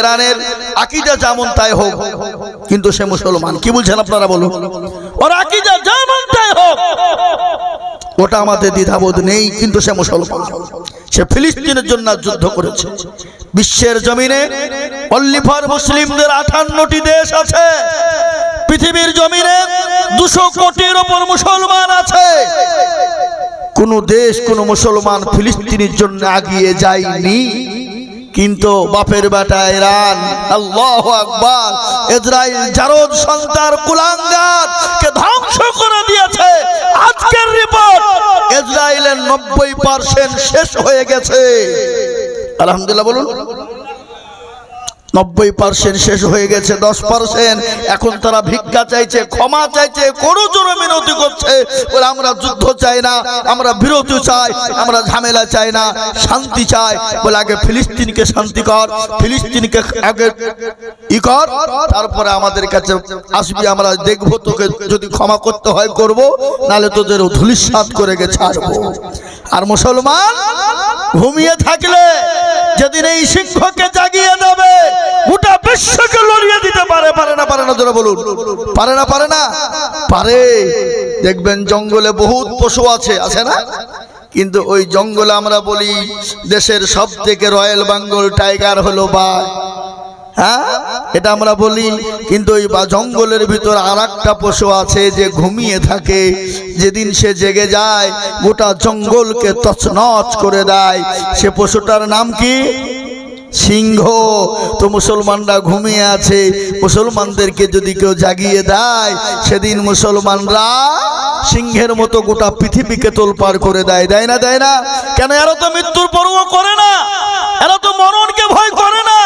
ইরানের আকীদা যেমন তাই হোক, কিন্তু সে মুসলমান। কি বলছেন আপনারা বলুন? ওর আকীদা যেমন তাই হোক, ওটা আমাদের দ্বিধাবোধ নেই, কিন্তু সে মুসলমান। সে ফিলিস্তিনের জন্য যুদ্ধ করেছে। বিশ্বের জমিনে অনলি ফর মুসলিমদের 58টি দেশ আছে। পৃথিবীর জমিনে 200 কোটির উপর মুসলমান আছে। কোন দেশ, কোন মুসলমান ফিলিস্তিনের জন্য এগিয়ে যায়নি। কিন্তু বাপের বেটা ইরান, আল্লাহু আকবার, ইসরাইল জারদ সন্তান কুলাঙ্গার কে ধ্বংস করে দিয়েছে। আজকের রিপোর্ট, ইসরাইলের 90% শেষ হয়ে গেছে। আলহামদুলিল্লাহ বলুন। 90% শেষ হয়ে গেছে। 10% এখন তারা ভিক্ষা চাইছে, ক্ষমা চাইছে, করজোড়ে মিনতি করছে। বলে আমরা যুদ্ধ চাই না, আমরা বিরতি চাই, আমরা ঝামেলা চাই না, শান্তি চাই। বলে আগে ফিলিস্তিনকে শান্তি কর, ফিলিস্তিনকে আগে ই কর, তারপরে আমাদের কাছে আসবি, আমরা দেখবো, তোকে যদি ক্ষমা করতে হয় করব, নালে তোদের ধূলিসাৎ করে গেছে ছাড়বো। আর মুসলমান ঘুমিয়ে থাকলে যেদিন এই সিংহকে জাগিয়ে দেবে, গোটা বিশ্বকে লড়িয়ে দিতে পারে। পারে না? পারে না? জোরে বলুন। পারে না? পারে না? পারে। দেখবেন জঙ্গলে বহুত পশু আছে, আছে না? কিন্তু ওই জঙ্গলে আমরা বলি দেশের সব থেকে রয়্যাল বেঙ্গল টাইগার হলো বাঘ। হ্যাঁ, এটা আমরা বলি। কিন্তু ওই জঙ্গলের ভিতর আরেকটা পশু আছে যে ঘুমিয়ে থাকে, যেদিন সে জেগে যায় গোটা জঙ্গলকে তছনছ করে দেয়। সে পশুটার নাম কি? সিংহ। তো মুসলমানরা ঘুমিয়ে আছে, মুসলমানদেরকে যদি কেউ জাগিয়ে দেয়, সেদিন মুসলমানরা সিংহের মতো গোটা পৃথিবীকে তোলপাড় করে দেয়। দেয় না? দেয় না? কেন? এরা তো মৃত্যুর পরোয়া করে না, এরা তো মরণকে ভয় করে না।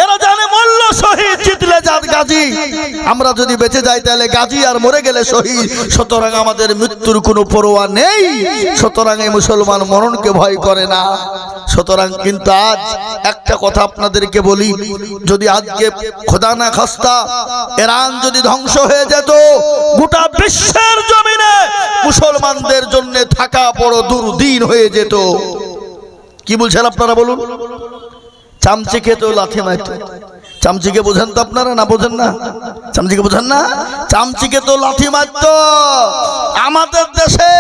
এরা জানে মরল শহীদ, জিতলে জাত গাজী। আমরা যদি বেঁচে যাই তাহলে গাজী, আর মরে গেলে শহীদ। সুতরাং আমাদের মৃত্যুর কোনো পরোয়া নেই। সুতরাং এই মুসলমান মরণকে ভয় করে না। সুতরাং কিন্তু আজ একটা কথা আপনাদেরকে বলি, যদি আজকে খোদা না খাস্তা ইরান যদি ধ্বংস হয়ে যেত, গোটা বিশ্বের জমিনে মুসলমানদের জন্য থাকা বড় দুর্দিন হয়ে যেত। কি বলছেন আপনারা বলুন? চামচিকে তো লাথি মারত। চামচিকে বোঝেন তো আপনারা? না বোঝেন না? চামচিকে বোঝেন না? চামচিকে তো লাথি মারত। আমাদের দেশে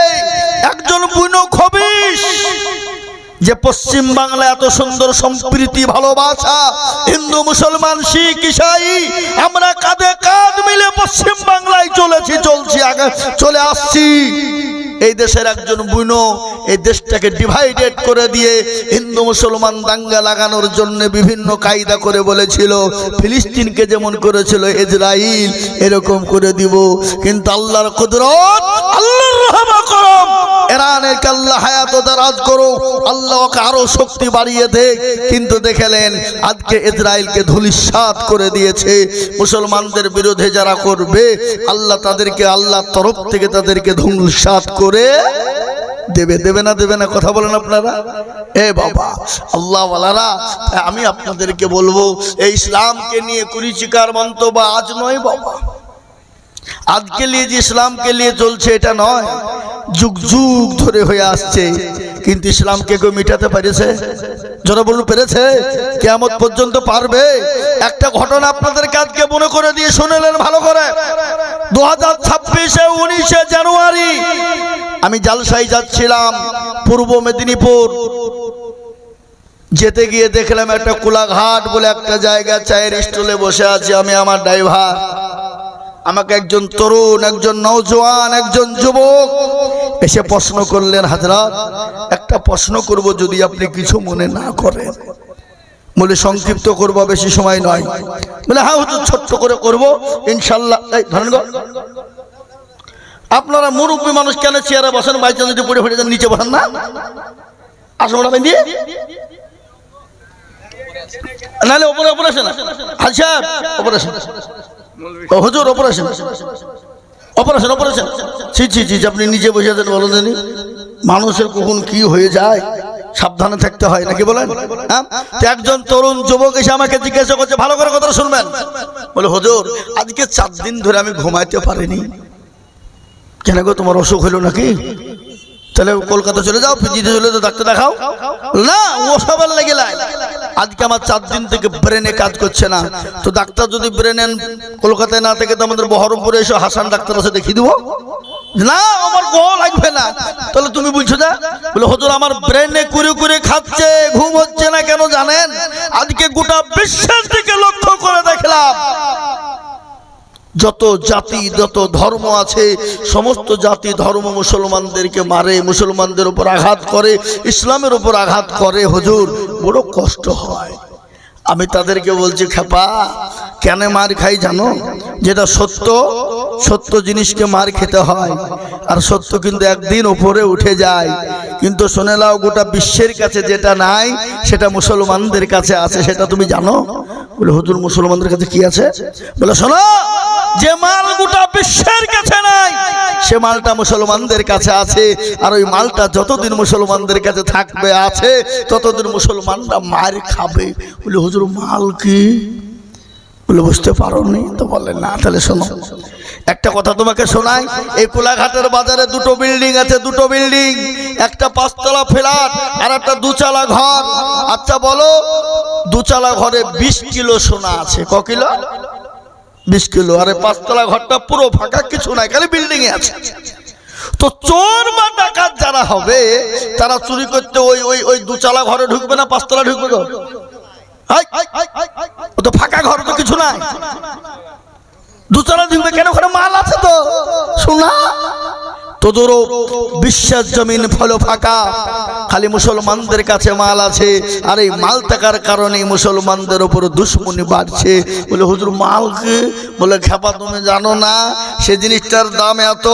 একজন বুনো খবিশ, যে পশ্চিম বাংলায় এত সুন্দর সম্প্রীতি, ভালোবাসা, হিন্দু মুসলমান শিখ ইসাই, আমরা কাঁধে কাঁধ মিলে পশ্চিম বাংলায় চলছি, আগে চলে আসছি। এই দেশের একজন বুনো এই দেশটাকে ডিভাইডেড করে দিয়ে হিন্দু মুসলমান দাঙ্গা লাগানোর জন্য বিভিন্ন কায়দা করে বলেছিল, ফিলিস্তিনকে যেমন করেছিল ইসরাইল, এরকম করে দিব। কিন্তু আল্লাহর কুদরত, আল্লাহর রহমত করম, ইরানের আল্লাহ হায়াত দারাজ করো, আল্লাহকে আরো শক্তি বাড়িয়ে দেখ। কিন্তু দেখলেন আজকে ইসরাইলকে ধূলিসাৎ করে দিয়েছে। মুসলমানদের বিরুদ্ধে যারা করবে, আল্লাহ তাদেরকে আল্লাহর তরফ থেকে তাদেরকে ধূলিসাৎ করে দেবে। দেবে না? দেবে না? কথা বলেন আপনারা। এ বাবা, আল্লাহ ওয়ালারা, আমি আপনাদেরকে বলবো, এই ইসলামকে নিয়ে কুরুচিকার মন্তব্য আজ নয় বাবা। আজকে নিয়ে যে ইসলামকে নিয়ে চলছে এটা নয়, যুগ যুগ ধরে হয়ে আসছে। কিন্তু ইসলামকে কেউ মিটাতে পেরেছে? যারা বলুন, পেরেছে? কিয়ামত পর্যন্ত পারবে? একটা ঘটনা আপনাদের কাজকে মনে করে দিয়ে শুনেলেন ভালো করে। 2026 19 জানুয়ারি আমি জালসায় যাচ্ছিলাম পূর্ব মেদিনীপুর। যেতে গিয়ে দেখলাম একটা কোলাঘাট বলে একটা জায়গা, চায়ের স্টলে বসে আছি আমি, আমার ড্রাইভার। আমাকে একজন তরুণ, একজন নওজোয়ান, একজন যুবক এসে প্রশ্ন করলেন, হযরত একটা প্রশ্ন করব যদি আপনি কিছু মনে না করেন। বলে সংক্ষিপ্ত করব, বেশি সময় নয়। বলে হ্যাঁ হুজুর, ছোট্ট করে করব ইনশাআল্লাহ। এই ধরেন গো, আপনারা মুরব্বী মানুষ কেন চেয়ারে বসেন? বাইচান্স যদি পড়ে ফেটে যান নিচে বসেন না? আসুন বেঁধে নাহলে ওপরে ওপরে আসেন। আচ্ছা ওপরে আসেন। হুজুর অপারেশন অপারেশন অপারেশন। ছি ছি ছি, আপনি নিচে বসে আছেন, বলেন জানি মানুষের কখন কি হয়ে যায়, সাবধানে থাকতে হয় নাকি বলেন? হ্যাঁ, একজন তরুণ যুবক এসে আমাকে জিজ্ঞাসা করছে, ভালো করে কথা শুনবেন। বলে হুজুর আজকে 4 দিন ধরে আমি ঘুমাইতে পারিনি। কেন গো, তোমার অসুখ হলো নাকি? তাহলে কলকাতা চলে যাও, পিজিতে চলে যাও, ডাক্তার দেখাও। না, ও সবার লেগে লাই। আজকে আমার 4 দিন থেকে ব্রেনে কাজ করছে না, তো ডাক্তার যদি ব্রেনে কলকাতায় না থেকে তো আমাদের বহরমপুরে এসে হাসান ডাক্তার আছে দেখিয়ে দিব। না, আমার গো লাগবে না। তাহলে তুমি বলছো না, বলে হুজুর আমার ব্রেনে কুরে কুরে খাচ্ছে, ঘুম হচ্ছে না কেন জানেন? আজকে গোটা বিশ্বের দিকে লক্ষ্য করে দেখলাম, যত জাতি যত ধর্ম আছে সমস্ত জাতি ধর্ম মুসলমানদেরকে মারে, মুসলমানদের উপর আঘাত করে, ইসলামের উপর আঘাত করে। হুজুর বড় কষ্ট হয়। আমি তাদেরকে বলছি, খেপা কেন মার খাই জানো? যেটা সত্য, সত্য জিনিসকে মার খেতে হয়, আর সত্য কিন্তু একদিন উপরে উঠে যায়। কিন্তু শুনে নাও, গোটা বিশ্বের কাছে যেটা নাই সেটা মুসলমানদের কাছে আছে, সেটা তুমি জানো? বলে হুজুর মুসলমানদের কাছে কি আছে? বলে শোনো, যে মাল গোটা বিশ্বের কাছে নাই সে মালটা মুসলমানদের কাছে আছে, আর ওই মালটা যতদিন মুসলমানদের কাছে থাকবে আছে ততদিন মুসলমানরা মার খাবে। বলে হুজুর মাল কি? বলে বুঝতে পারোনি? তো বলে না। তাহলে শোনো, একটা কথা তোমাকে শোনাই। এই কোলাঘাটের বাজারে 2টো বিল্ডিং আছে, 2টো বিল্ডিং, একটা 5তলা ফ্ল্যাট আর একটা 2চালা ঘর। আচ্ছা বলো, 2চালা ঘরে 20 কিলো সোনা আছে। ক কিলো? 20 কিলো। আরে 5তলা ঘরটা পুরো ফাঁকা, কিছু নাই, খালি বিল্ডিং এ আছে। তো চোর বা ডাকাত যারা হবে তারা চুরি করতে ওই 2চালা ঘরে ঢুকবে না 5তলা ঢুকবে? ও তো ফাঁকা ঘর, তো কিছু নাই, 2চালা ঢুকবে কেন? ওখানে মাল আছে তো, শোনা। তোদেরও বিশ্বের জমিন ফল ফাঁকা, খালি মুসলমানদের কাছে মাল আছে, আর এই মাল থাকার কারণে মুসলমানদের উপর দুশ্মনী বাড়ছে। বলে হুজুর মাল কি? বলে খেপা তুমি জানো না, সে জিনিসটার দাম এত,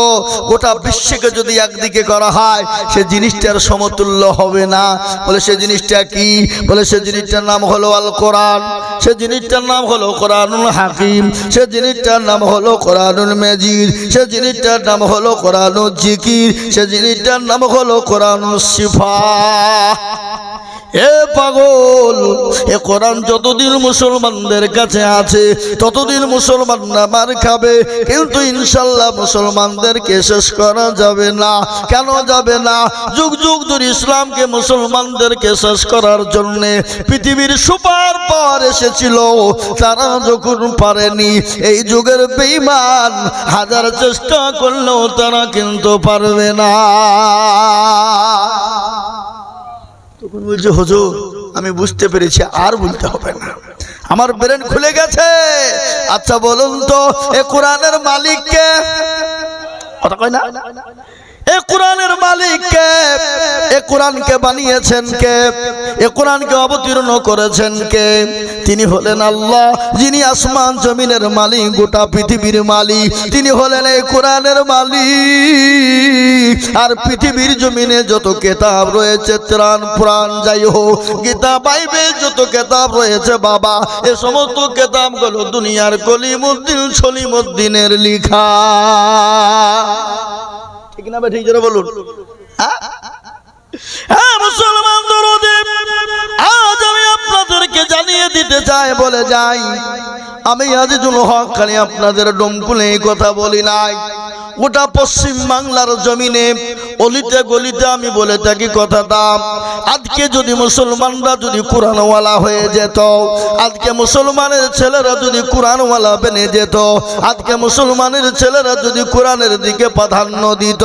গোটা বিশ্বকে যদি একদিকে করা হয় সে জিনিসটার সমতুল্য হবে না। বলে সে জিনিসটা কি? বলে সে জিনিসটার নাম হলো আল কোরআন, সে জিনিসটার নাম হলো কোরআনুল হাকিম, সে জিনিসটার নাম হলো কোরআনুল মাজিদ, সে জিনিসটার নাম হলো কোরআনুল জিকির, সে জিনিসটার নাম হলো কোরআনুল শিফা। এ পাগল, এ কোরআন যতদিন মুসলমানদের কাছে আছে ততদিন মুসলমানরা মার খাবে, কিন্তু ইনশাল্লাহ মুসলমানদেরকে শেষ করা যাবে না। কেন যাবে না? যুগ যুগ ধরে ইসলামকে মুসলমানদেরকে শেষ করার জন্য পৃথিবীর সুপার পাওয়ার এসেছিল, তারা যখন পারেনি, এই যুগের বেঈমান হাজার চেষ্টা করলেও তারা কিন্তু পারবে না। তখন বলছে হুজুর আমি বুঝতে পেরেছি, আর বলতে হবে না, আমার ব্রেন খুলে গেছে। আচ্ছা বলুন তো, এ কোরআনের মালিক কে? কথা কয় না? এ কোরআনের মালিক কে? এ কোরআনকে বানিয়েছেন কে? এ কোরআনকে অবতীর্ণ করেছেন কে? তিনি হলেন আল্লাহ, যিনি আসমান জমিনের মালিক, গোটা পৃথিবীর মালিক। তিনি হলেন এই কোরআনের মালিক। আর পৃথিবীর জমিনে যত কিতাব রয়েছে, ত্রাণ পুরাণ যাই হোক, গীতা বাইবেল যত কিতাব রয়েছে বাবা, এ সমস্ত কিতাবগুলো দুনিয়ার কলিমুদ্দিন সলিমুদ্দিনের লেখা। ঠিক না? ঠিক জোরে বলুন। মুসলমান দরদি, আজ আমি আপনাদেরকে জানিয়ে দিতে চাই, বলে যাই, আমি আজিজুল হক খালি আপনাদের ডমকুলে কথা বলি নাই, গোটা পশ্চিম বাংলার জমিনে অলিতে গলিতে আমি বলে থাকি কথাটা। আজকে যদি মুসলমানরা যদি কোরআনওয়ালা হয়ে যেত, আজকে মুসলমানের ছেলেরা যদি কোরআনওয়ালা বেনে যেত, আজকে মুসলমানের ছেলেরা যদি কোরআনের দিকে প্রাধান্য দিত,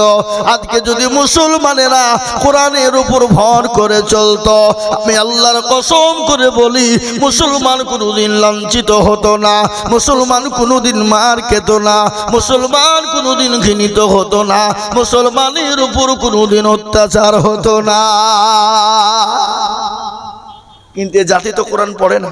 আজকে যদি মুসলমানেরা কোরআনের উপর ভর করে চলতো, আমি আল্লাহর কসম করে বলি মুসলমান কোনোদিন লাঞ্ছিত হতো না, মুসলমান কোনোদিন মার খেত না, মুসলমান কোনোদিন ঘৃণিত হতো না, মুসলমানের উপর কোনোদিন অত্যাচার হতো না। কিন্তু এই জাতি তো কোরআন পড়ে না,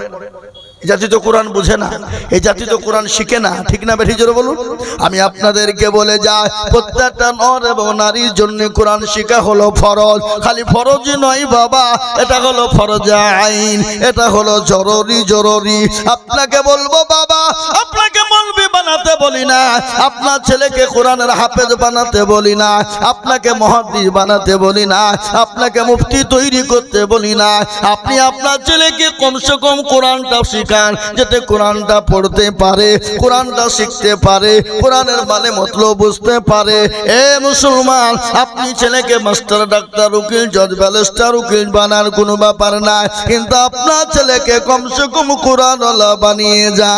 এই জাতি তো কোরআন বুঝে না, এই জাতি তো কোরআন শিখে না। ঠিক না বেঠি জোরে বলুন। আমি আপনাদেরকে বলে যাই, প্রত্যেকটা নর এবং নারীর জন্য কোরআন শিখা হলো ফরজ। খালি ফরজই নয় বাবা, এটা হলো ফরজে আইন, এটা হলো জরুরি। জরুরি আপনাকে বলবো বাবা, আপনাকে মৌলবি বানানো বানাতে বলি না, আপনার ছেলেকে কোরআনের হাফেজ বানাতে বলি না, আপনাকে মুহাদ্দিস বানাতে বলি না, আপনাকে মুফতি তৈরি করতে বলি না। আপনি আপনার ছেলেকে কমসে কম কোরআনটা শিখান, যাতে কোরআনটা পড়তে পারে, কোরআনটা শিখতে পারে, কোরআনের মানে মতলব বুঝতে পারে। এ মুসলমান, আপনি ছেলেকে মাস্টার, ডাক্তার, উকিল, জজ, ব্যারিস্টার, উকিল বানার কোনো ব্যাপার না, কিন্তু আপনার ছেলেকে কমসে কম কোরআনওয়ালা বানিয়ে যা।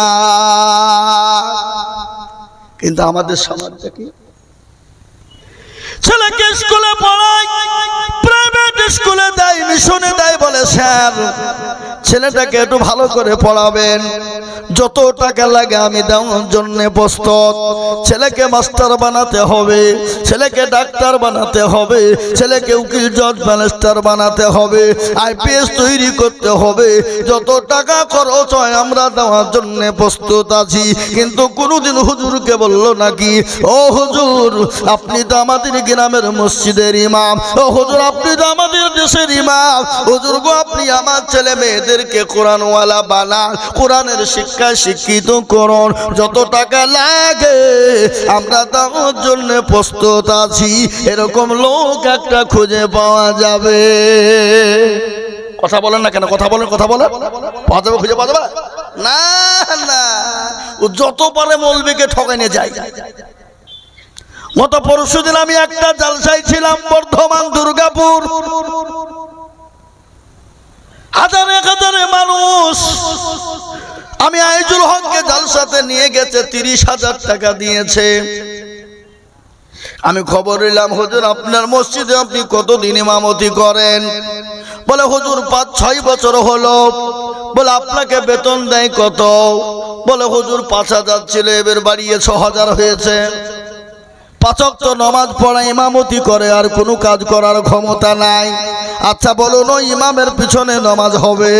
কিন্তু আমাদের সমাজটা কি? ছেলেকে স্কুলে পড়ায়, প্রাইভেট স্কুলে দেয়, মিশনে দেয়, বলে স্যার ছেলেটাকে একটু ভালো করে পড়াবেন, যত টাকা লাগে আমি দেওয়ার জন্য প্রস্তুত। ছেলেকে মাস্টার বানাতে হবে, ছেলেকে ডাক্তার বানাতে হবে, ছেলেকে উকিল, জজ, ব্যারিস্টার বানাতে হবে, আইপিএস তৈরি করতে হবে, যত টাকা খরচ হয় আমরা দেওয়ার জন্য প্রস্তুত আছি। কিন্তু কোনোদিন হুজুরকে বললো নাকি, ও হুজুর আপনি তো আমাদের গ্রামের মসজিদের ইমাম, ও হুজুর আপনি তো আমাদের দেশের ইমাম, হুজুর গো আপনি আমার ছেলে মেয়েদেরকে কোরআনওয়ালা বানান, কোরআনের শিক্ষায় শিক্ষিত করুন, যত টাকা লাগে আমরা দেওয়ার জন্য প্রস্তুত আছি। এরকম লোক একটা খুঁজে পাওয়া যাবে? কথা বলেন না কেন? কথা বলেন, কথা বলেন, পাওয়া যাবে, খুঁজে পাওয়া যাবে না? না, ও যত পারে মৌলবীকে ঠকাই নিয়ে যায়। গত পরশুদিন আমি একটা জালসায় ছিলাম, বর্ধমান, দুর্গাপুর, হাজারে হাজারে মানুষ। আমি আইজুল হককে জালসাতে নিয়ে গেছে, 30,000 টাকা দিয়েছে। আমি খবর নিলাম, হুজুর আপনার মসজিদে আপনি কতদিন ইমামতি করেন? বলে হুজুর 5-6 বছর হলো। বলে আপনাকে বেতন দেয় কত? বলে হুজুর 5,000 ছিল, এবার বাড়িয়ে 6,000 হয়েছে। 5 ওয়াক্ত নামাজ পড়া, ইমামতি করে, আর কোনো কাজ করার ক্ষমতা নাই। আচ্ছা বলুন, ওই ইমামের পিছনে নামাজ হবে?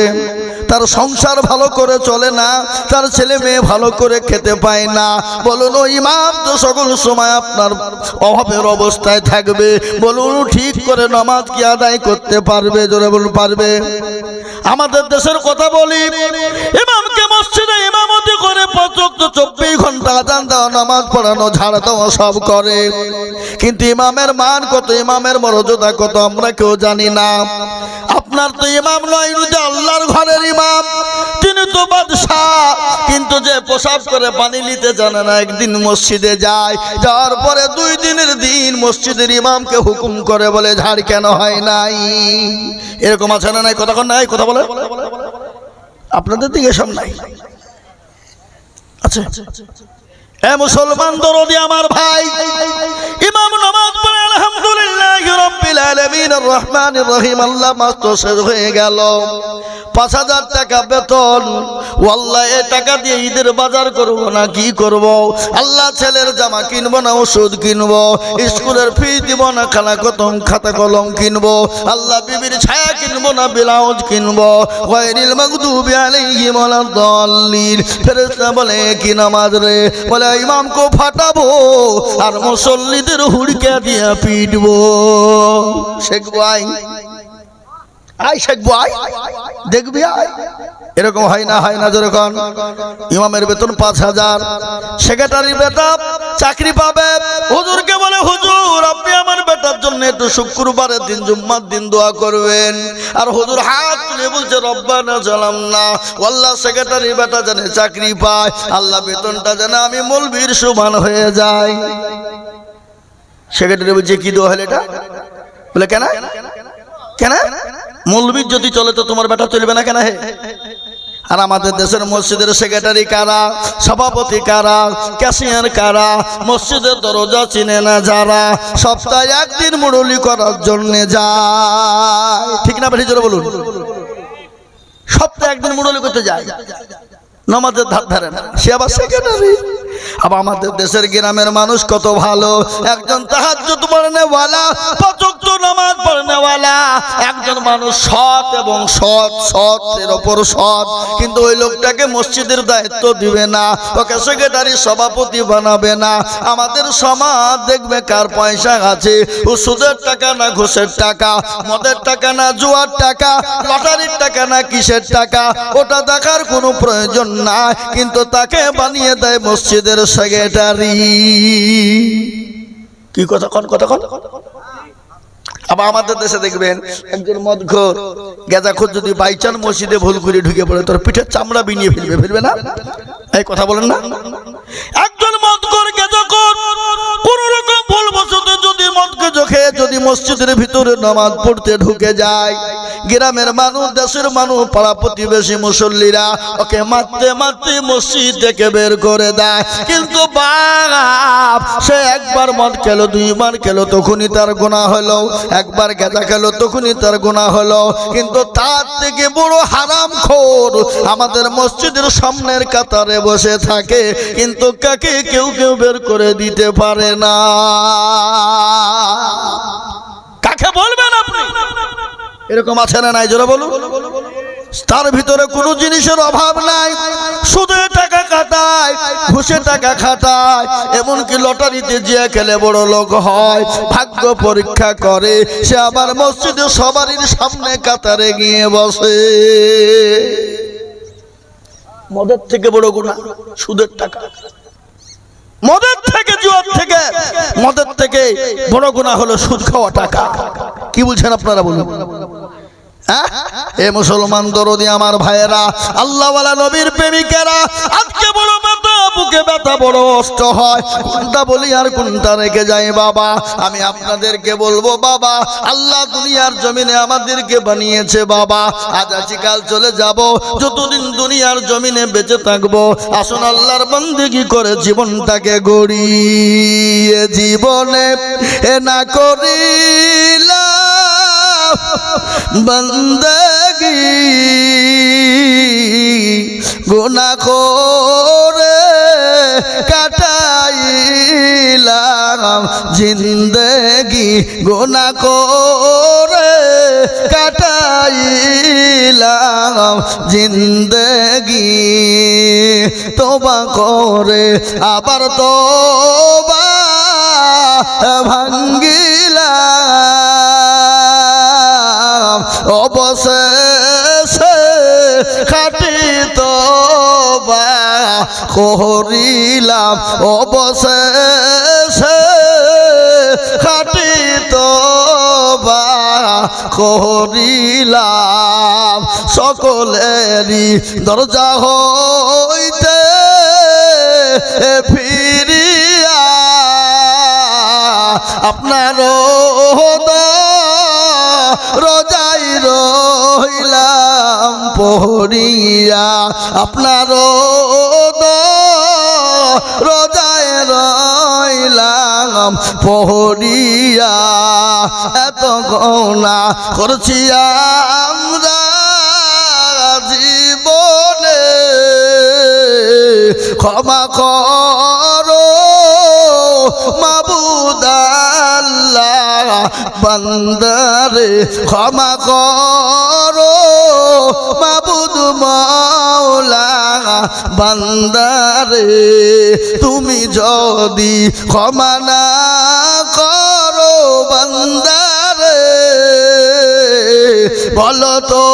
তার সংসার ভালো করে চলে না, তার ছেলে মেয়ে ভালো করে খেতে পায় না। বলুন ওই ইমাম তো সকল সময় আপনার অভাবের অবস্থায় থাকবে। বলুন ঠিক করে নামাজ কি আদায় করতে পারবে? জোরে বলুন পারবে? আমাদের দেশের কথা বলি, ইমামকে মসজিদে ইমামতি করে 5 ওয়াক্ত 24 ঘন্টা আযান দেওয়া, নামাজ পড়ানো, ঝাড় দেওয়া সব করে, কিন্তু ইমামের মান কত, ইমামের মর্যাদা কত আমরা কেউ জানি না। আপনার তো ইমাম নয়, আল্লাহর ঘরের ইমাম, তিনি তো বাদশাহ, কিন্তু যে পেশাব করে পানি নিতে জানে না, একদিন মসজিদে যায়, যাওয়ার পরে 2 দিনের দিন মসজিদের ইমামকে হুকুম করে, বলে ঝাড় কেন হয় নাই? এরকম আছে না নাই? কথা নাই? কথা বলে আপনাদের দিকে সব নাই? আচ্ছা এ মুসলমান দরদি আমার ভাই, ইমাম নামাজ পড়ে আলহামদুলিল্লাহি রাব্বিল আলামিন আর রহমানির রহিম, আল্লাহ মাস শেষ হয়ে গেল, 5,000 টাকা বেতন। ওয়াল্লাহ এই টাকা দিয়ে ঈদের বাজার করব না কি করব? আল্লাহ ছেলের জামা কিনবো না ওষুধ কিনবো, স্কুলের ফি দিব না খাতা কলম কিনবো, আল্লাহ বিবির ছায়া কিনবো না ব্লাউজ কিনবো। গায়রিল মাগদুবি আলাইহিম ওয়ালাদ-দাল্লিন। ফেরেশতা বলে কি নামাজ রে? বলে ইমামকে ফাটাবো আর মুসল্লিদের হুড়কা দিয়ে পিটবো। শেখ ভাই আই, শেখ ভাই দেখবি আই, এরকম হয় না? হয় না? যেরকম ইমামের বেতন 5,000, সেক্রেটারির বেতন চাকরি পাবে। হুজুরকে বলে হুজুর আপনি আমার বেটার জন্য একটু শুক্রবারের দিন, জুম্মার দিন দোয়া করবেন। আর হুজুর হাত তুলে বলছে রব্বানা জালামনা, আল্লাহ সেক্রেটারির বেটা জানে চাকরি পায়, আল্লাহ বেতনটা জানে আমি মৌলবীর সমান হয়ে যায়। সেক্রেটারি বলছে কি দোয়া হলো এটা? বলে কেন কেন? মৌলবীর যদি চলে তো তোমার বেটা চলবে না কেন? হে, আর আমাদের দেশের মসজিদের সেক্রেটারি কারা, সভাপতি কারা, ক্যাশিয়ার কারা, মসজিদের দরজা চিনে না যারা, সপ্তাহে 1 দিন মুরলি করার জন্য যায়, ঠিক না বেশি জোরে বলুন? সপ্তাহে 1 দিন মুরলি করতে যায়, নামাজের ধার ধারে না, সে আবার সেক্রেটারি। আবার আমাদের দেশের গ্রামের মানুষ কত ভালো, একজন তাহাজ্জুদ পড়নেওয়ালা, 5 ওয়াক্ত নামাজ পড়নেওয়ালা, একজন মানুষ সৎ এবং সতের ওপর সৎ, কিন্তু ওই লোকটাকে মসজিদের দায়িত্ব দিবে না, ওকে সেক্রেটারি সভাপতি বানাবে না। আমাদের সমাজ দেখবে কার পয়সা আছে, ও সুদের টাকা না ঘুষের টাকা, মদের টাকা না জুয়ার টাকা, লটারির টাকা না কিসের টাকা, ওটা দেখার কোনো প্রয়োজন না, কিন্তু তাকে বানিয়ে দেয় মসজিদের সেক্রেটারি। কি কথা কোন কথা কোন? আবার আমাদের দেশে দেখবেন একজন মদখোর গেজাখোর যদি বাইচান মসজিদে ভুল করে ঢুকে পড়ে তোর পিঠের চামড়া বিনিয়ে ফেলবে না? এই কথা বলেন না? একজন মদখোর গেজাখোর কোন রকম ভুলবশত যদি মদকে চোখে যদি মসজিদের ভিতরে নামাজ পড়তে ঢুকে যায়, গ্রামের মানুষ, দেশের মানুষ, পাড়া প্রতিবেশী মুসল্লিরা ওকে মারতে মারতে মসজিদ থেকে বের করে দেয়। কিন্তু বাপ সে একবার মদ খেলো, দুইবার খেলো, তখনই তার গুনাহ হলো। একবার গেঁজা খেলো, তখনই তার গুনাহ হলো। কিন্তু তার থেকে বড় হারামখোর আমাদের মসজিদের সামনের কাতারে বসে থাকে, কিন্তু কাকে কেউ কেউ বের করে দিতে পারে না। কাকে বলবেন আপনি? এরকম আছে না নাই? জোরে বলুন। তার ভিতরে কোনো জিনিসের অভাব নাই, সুদে টাকা খাটায়, ঘুষে টাকা খাটায়, এমনকি লটারিতে যে খেলে বড় লোক হয়, ভাগ্য পরীক্ষা করে, সে আবার মসজিদে সবারই সামনে কাতারে গিয়ে বসে। মদের থেকে বড় গুনাহ সুদের টাকা। মদের থেকে, জুয়ার থেকে, মদের থেকে বড় গুনাহ হলো সুদ খাওয়া টাকা। কি বলছেন আপনারা বলুন? এ মুসলমান দরদি আমার ভাইয়েরা, আল্লাহওয়ালা নবীর প্রেমিকেরা, আজকে বড় ব্যথা, বুকে ব্যথা, বড় কষ্ট হয়, কোনটা বলি আর কোনটা রেখে যাই। বাবা আমি আপনাদেরকে বলবো, বাবা আল্লাহ দুনিয়ার জমিনে আমাদেরকে বানিয়েছে। বাবা আজ আছি কাল চলে যাব, যতদিন দুনিয়ার জমিনে বেঁচে থাকবো আসুন আল্লাহর বন্দেগী করে জীবনটাকে গড়িয়ে জীবনে এ না করিলা বন্দগি গুনাহ করে কাটাইলাম জিন্দেগি, গুনাহ করে কাটাইলাম জিন্দেগি। তোবা করে আবার তোবা ভাঙ্গিলাম, অবশেষে খাটি তোবা করিলাম, অবশেষে খাটি তোবা করিলাম। সকলেরই দরজা হইতে ফিরিয়া আপনার রোজাই রইলাম পড়িয়া, আপনার রোজায় রইলাম পড়িয়া। এত গুনাহ করছি আমরা জীবনে, ক্ষমা করো মাবুদ আল্লাহ, বান্দারে ক্ষমা করো মাবুদ মাওলা, বান্দারে তুমি যদি ক্ষমা না করো বান্দারে, বলো তো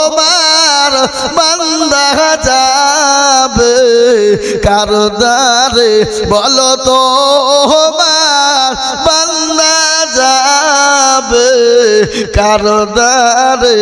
আমার বান্দা যাবে কার দ্বারে, বলো তো আমার বান্দা যাবে কার দ্বারে।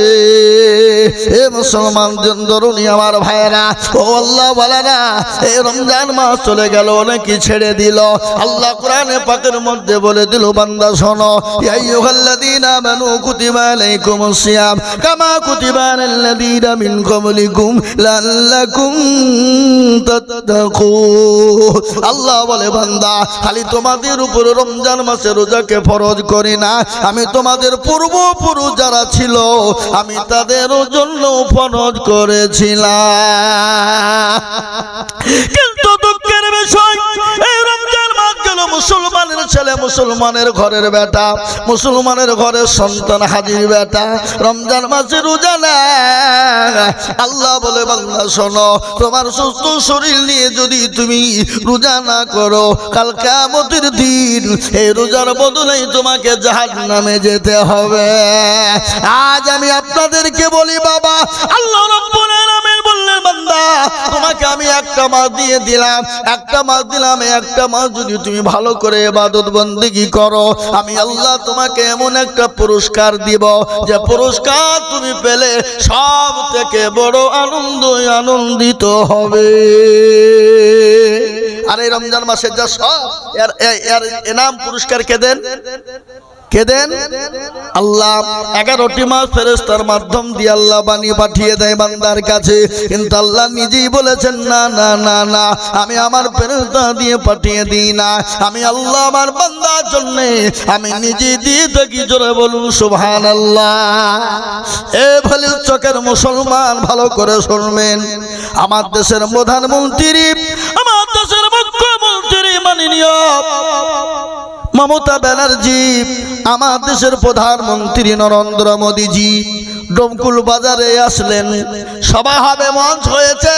এ মুসলমান তরুণী আমার ভাইয়েরা, ও আল্লাহ ওয়ালারা, এই রমজান মাস চলে গেল, অনেকে ছেড়ে দিল। আল্লাহ কোরআনে পাকের মধ্যে বলে দিল, বান্দা শোনো, ইয়া আইয়ুহাল্লাযীনা আমানু কুতিবা আলাইকুমুস সিয়াম কামা কুতিবা আলাল্লাযীনা মিন ক্বাবলিকুম লাআল্লাকুম তাত্তাকুন। আল্লাহ বলে, বান্দা খালি তোমাদের উপর রমজান মাসে রোজাকে ফরজ করি না, আমি তোমাদের পূর্বপুরুষ যারা ছিল আমি তাদের জন্য ফরজ করেছিলাম। কিন্তু দুঃখের বিষয়, এই রমজান মাস গেল, মুসলমানের ছেলে, মুসলমানের ঘরের বেটা, মুসলমানের ঘরের সন্তান হাজির বেটা রমজান মাসে রোজা নেয়। আল্লাহ বলে, বান্দা শোনো, তোমার সুস্থ শরীর নিয়ে যদি তুমি রোজা না করো, কাল কিয়ামতের দিন এই রোজার বদলে তোমাকে জাহান্নামে যেতে হবে। আজ আমি আপনাদেরকে বলি, বাবা আল্লাহ রাব্বুল আলামিন বললেন, বান্দা বান্দা তোমাকে আমি একটা মাস দিয়ে দিলাম, একটা মাস দিলাম, একটা মাস যদি তুমি ভালো করে ইবাদত বন্দেগী করো আমি আল্লাহ তোমাকে এমন একটা পুরস্কার দিব যে পুরস্কার তুমি পেলে সব থেকে বড় আনন্দিত হবে। আর এই রমজান মাসে যা সব এর ইনাম পুরস্কার কে দেন? কে দেন? আল্লাহ। 11টি মাস ফেরেশতার মাধ্যম দিয়ে আল্লাহ বানিয়ে পাঠিয়ে দেয় বান্দার কাছে, কিন্তু আল্লাহ নিজেই বলেছেন না না না না, আমি আমার ফেরেশতা দিয়ে পাঠিয়ে দিই না, আমি আল্লাহ আমার বান্দার জন্য আমি নিজে দিয়ে থাকি। জোরে বলুন সুবহানাল্লাহ। এ ভালো চোখের মুসলমান ভালো করে শুনবেন, আমার দেশের প্রধানমন্ত্রী, আমার দেশের মুখ্যমন্ত্রী মাননীয় মমতা ব্যানার্জি, আমার দেশের প্রধানমন্ত্রী নরেন্দ্র মোদীজি ডোমকুল বাজারে আসলেন, সভা হবে, মঞ্চ হয়েছে,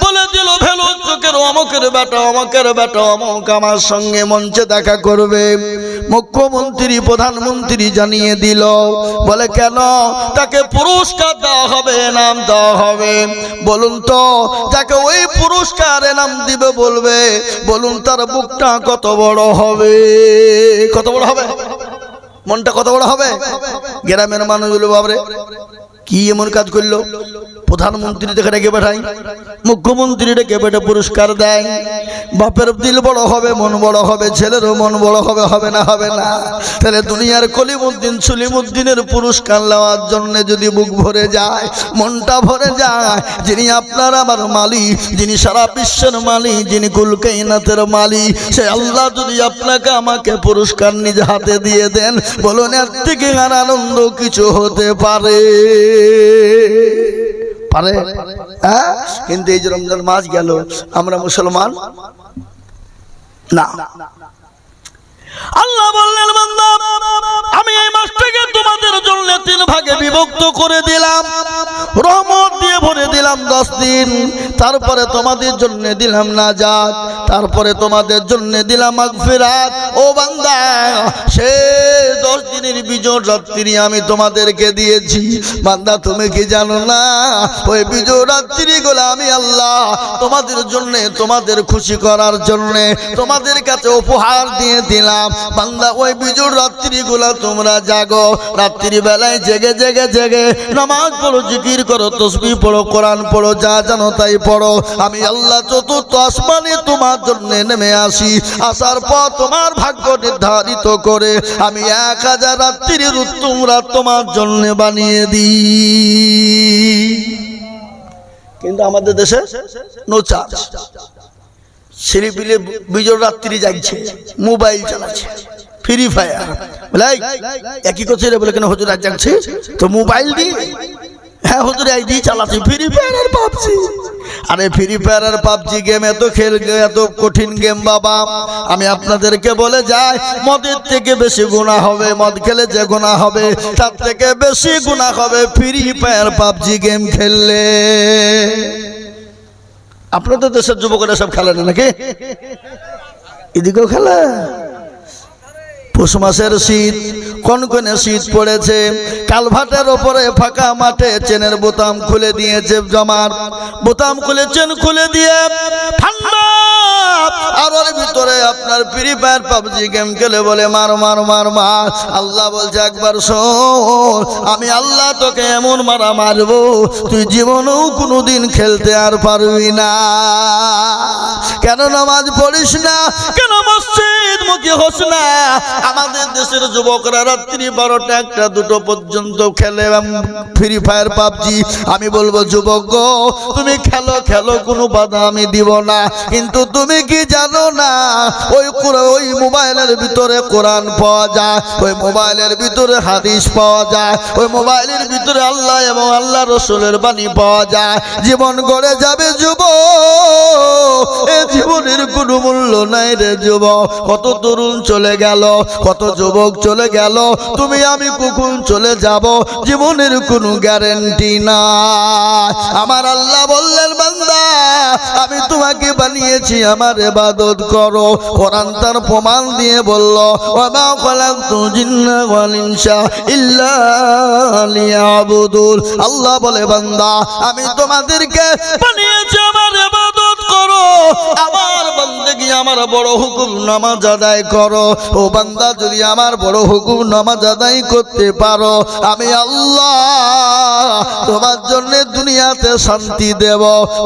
বলে দিল ভেলো চোখের অমুকের বেটা অমুকের বেটা অমুক আমার সঙ্গে মঞ্চে দেখা করবে। মুখ্যমন্ত্রী প্রধানমন্ত্রী জানিয়ে দিল, বলে কেন? তাকে পুরস্কার দেওয়া হবে, এনাম দেওয়া হবে। বলুন তো যাকে ওই পুরস্কার এনাম দিবে বলবে, বলুন তার বুকটা কত বড় হবে? কত বড় হবে? মনটা কত বড় হবে? গ্রামের মানুষ বলবে বাবরে কি এমন কাজ করলো, প্রধানমন্ত্রী দেখে ডেকে পাঠাই, মুখ্যমন্ত্রী ডেকে পেটে পুরস্কার দেয়। বাপের দিল বড় হবে, মন বড় হবে, ছেলেরও মন বড় হবে, হবে না? হবে না। তাহলে দুনিয়ার কলিমুদ্দিন সুলিমুদ্দিনের পুরস্কার নেওয়ার জন্য যদি বুক ভরে যায়, মনটা ভরে যায়, যিনি আপনার আমার মালিক, যিনি সারা বিশ্বের মালিক, যিনি কুল কায়নাতের মালিক, সে আল্লাহ যদি আপনাকে আমাকে পুরস্কার নিজ হাতে দিয়ে দেন, বলুন এর থেকে আর আনন্দ কিছু হতে পারে? পারে? হ্যাঁ। কিন্তু এই যে রমজান মাস গেল, আমরা মুসলমান না। আল্লাহ বললেন বান্দা আমি এই মাসটাকে তোমাদের জন্য 3 ভাগে বিভক্ত করে দিলাম, রহমত দিয়ে ভরে দিলাম 10 দিন, তারপরে তোমাদের জন্য দিলাম নাজাত, তারপরে তোমাদের জন্য দিলাম মাগফিরাত। ও বান্দা সেই 10 দিনের বিজয় রাত্রি আমি তোমাদেরকে দিয়েছি। বান্দা তুমি কি জানো না ওই বিজয় রাত্রিগুলো আমি আল্লাহ তোমাদের জন্য, তোমাদের খুশি করার জন্য তোমাদের কাছে উপহার দিয়ে দিলাম। বান্দা ওই বিজয় রাত্রিগুলা তোমরা জাগো, রাত্রি বেলায় জেগে জেগে জেগে নামাজ পড়ো, জিকির করো, তাসবিহ পড়ো, কোরআন পড়ো, যা জানো তাই পড়ো। আমি আল্লাহ চতুর্থ আসমানে তোমার জন্য নেমে আসি, আসার পর তোমার ভাগ্য নির্ধারিত করে আমি 1000 রাত্রির উত্তম রাত তোমার জন্য বানিয়ে দিই। কিন্তু আমাদের দেশে নো চার্জ, ছেলেপিলে বিজয় রাত্রি যাচ্ছে, মোবাইল চালাচ্ছে, ফ্রি ফায়ার বলে একই করছে রে, বলে কেন হুজুর আজ যাচ্ছে তো মোবাইল দিয়ে, হ্যাঁ হুজুর এই দিয়ে চালাচ্ছে ফ্রি ফায়ার আর পাবজি। আরে ফ্রি ফায়ার আর পাবজি গেম এত এত কঠিন গেম বাবা। আমি আপনাদেরকে বলে যাই মদের থেকে বেশি গুনাহ হবে, মদ খেলে যে গুনাহ হবে তার থেকে বেশি গুনাহ হবে ফ্রি ফায়ার পাবজি গেম খেললে। আপনাদের দেশের যুবকেরা সব খেলে না নাকি? এদিকেও খেলে। পৌষ মাসের শীত, কনকনে শীত পড়েছে, কালভাটের ওপরে ফাঁকা মাঠে চেনের বোতাম খুলে দিয়েছে, জমার বোতাম খুলে চেন খুলে দিয়ে ঠান্ডা আর ওর ভিতরে আপনার ফ্রি ফায়ার পাবজি গেম খেলে বলে মার মার মার মার। আল্লাহ বলছে একবার শোন, আমি আল্লাহ তোকে এমন মারা মারবো তুই জীবনেও কোনোদিন খেলতে আর পারবি না। কেন নামাজ পড়িস না, কেন মসজিদ মুখী হোস না? আমাদের দেশের যুবকরা রাত্রি 12টা 1টা 2টো পর্যন্ত খেলে ফ্রি ফায়ার পাবজি। আমি বলবো যুবক গো তুমি খেলো খেলো, কোনো বাধা আমি দিব না, কিন্তু তুমি কি জানো না ওই মোবাইলের ভিতরে কোরআন পাওয়া যায়, ওই মোবাইলের ভিতরে হাদিস পাওয়া যায়, ওই মোবাইলের ভিতরে আল্লাহ এবং আল্লাহ রসুলের বাণী পাওয়া যায়। জীবন গড়ে যাবে যুবক, এ জীবনের কোনো মূল্য নাই রে যুবক। কত তরুণ চলে গেল, কত যুবক চলে গেল, তুমি আমি কখন চলে যাব জীবনের কোনো গ্যারান্টি না। আমার আল্লাহ বললেন বান্দা আমি তোমাকে বানিয়েছি আমার ইবাদত করো। কোরআন তার প্রমাণ দিয়ে বলল ওয়া মা খালাকতুল জিন্না ওয়াল ইনসা ইল্লা লিয়াবুদুন। আল্লাহ বলে বান্দা আমি তোমাদেরকে বানিয়েছি আমার ইবাদত করো, আমার বান্দাগি আমার বড় হুকুম নামাজ আদায় করো। ও বান্দা যদি আমার বড় হুকুম নামাজ আদায় করতে পারো আমি আল্লাহ তোমার জন্য দুনিয়াতে শান্তি দেব,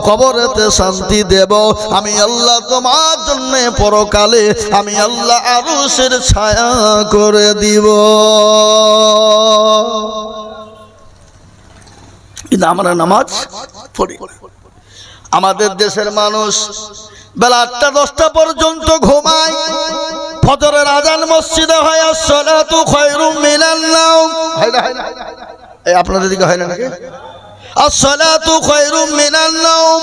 কবরেতে শান্তি দেব। আমি আল্লাহ তোমার জন্য পরকালে আমি আল্লাহ আরশের ছায়া করে দিব। কিন্তু আমরা নামাজ পড়ি। আমাদের দেশের মানুষ বেলা 8টা-10টা পর্যন্ত ঘুমায়। ফজরের আজান মসজিদে হয় আসসালাতু খায়রুম মিনান নাওম। এই আপনাদের দিকে হয় না নাকি? আসসালাতু খায়রুম মিনান নাওম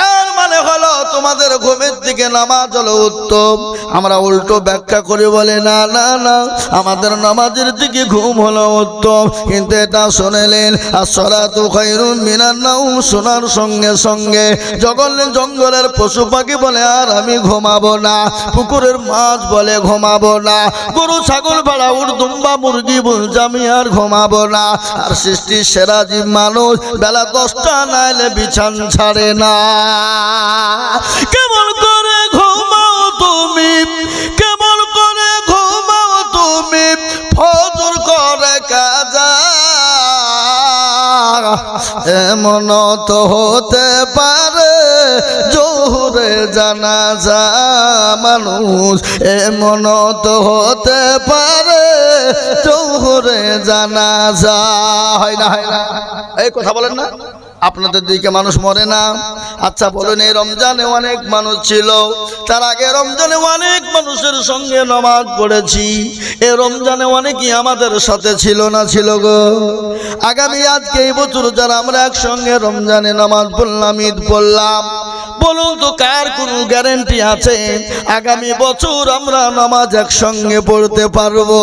এর মানে হলো তোমাদের ঘুমের দিকে নামাজ হলো উত্তম। আমরা উল্টো ব্যাখ্যা করে বলে না না না আমাদের নামাজের দিকে ঘুম হলো উত্তম। কিন্তু এটা শুনেলেন আসসালাতু খায়রুম মিনান নাওম শোনার সঙ্গে সঙ্গে জঙ্গলের পশু পাখি বলে আর আমি ঘুমাবো না, পুকুরের মাছ বলে ঘুমাবো না, গরু ছাগল ভেড়া উট দুম্বা মুরগি বলছে আমি আর ঘুমাবো না। আর সৃষ্টির সেরা জীব মানুষ বেলা 10টা নাইলে বিছান ছাড়ে না। কেমন করে ঘুমাও তুমি, কেমন করে ঘুমাও তুমি, ফজর করে কাজা এমন তো হতে পারে জোহরে জানাজা মানুষ, এমন তো হতে পারে জোহরে জানাজা। হয় না হয় না? এই কথা বলেন না আপনাদের দিকে মানুষ মরে না? আচ্ছা বলুন এই রমজানে অনেক মানুষ ছিল, তার আগে রমজানে অনেক মানুষের সঙ্গে নামাজ পড়েছি, এই রমজানে অনেকেই আমাদের সাথে ছিল না ছিল গো। আগামী আজকে এই বছর যারা আমরা একসঙ্গে রমজানে নামাজ পড়লাম, ঈদ পড়লাম, বলুন তো কার কোনো গ্যারান্টি আছে আগামী বছর আমরা নামাজ একসঙ্গে পড়তে পারবো?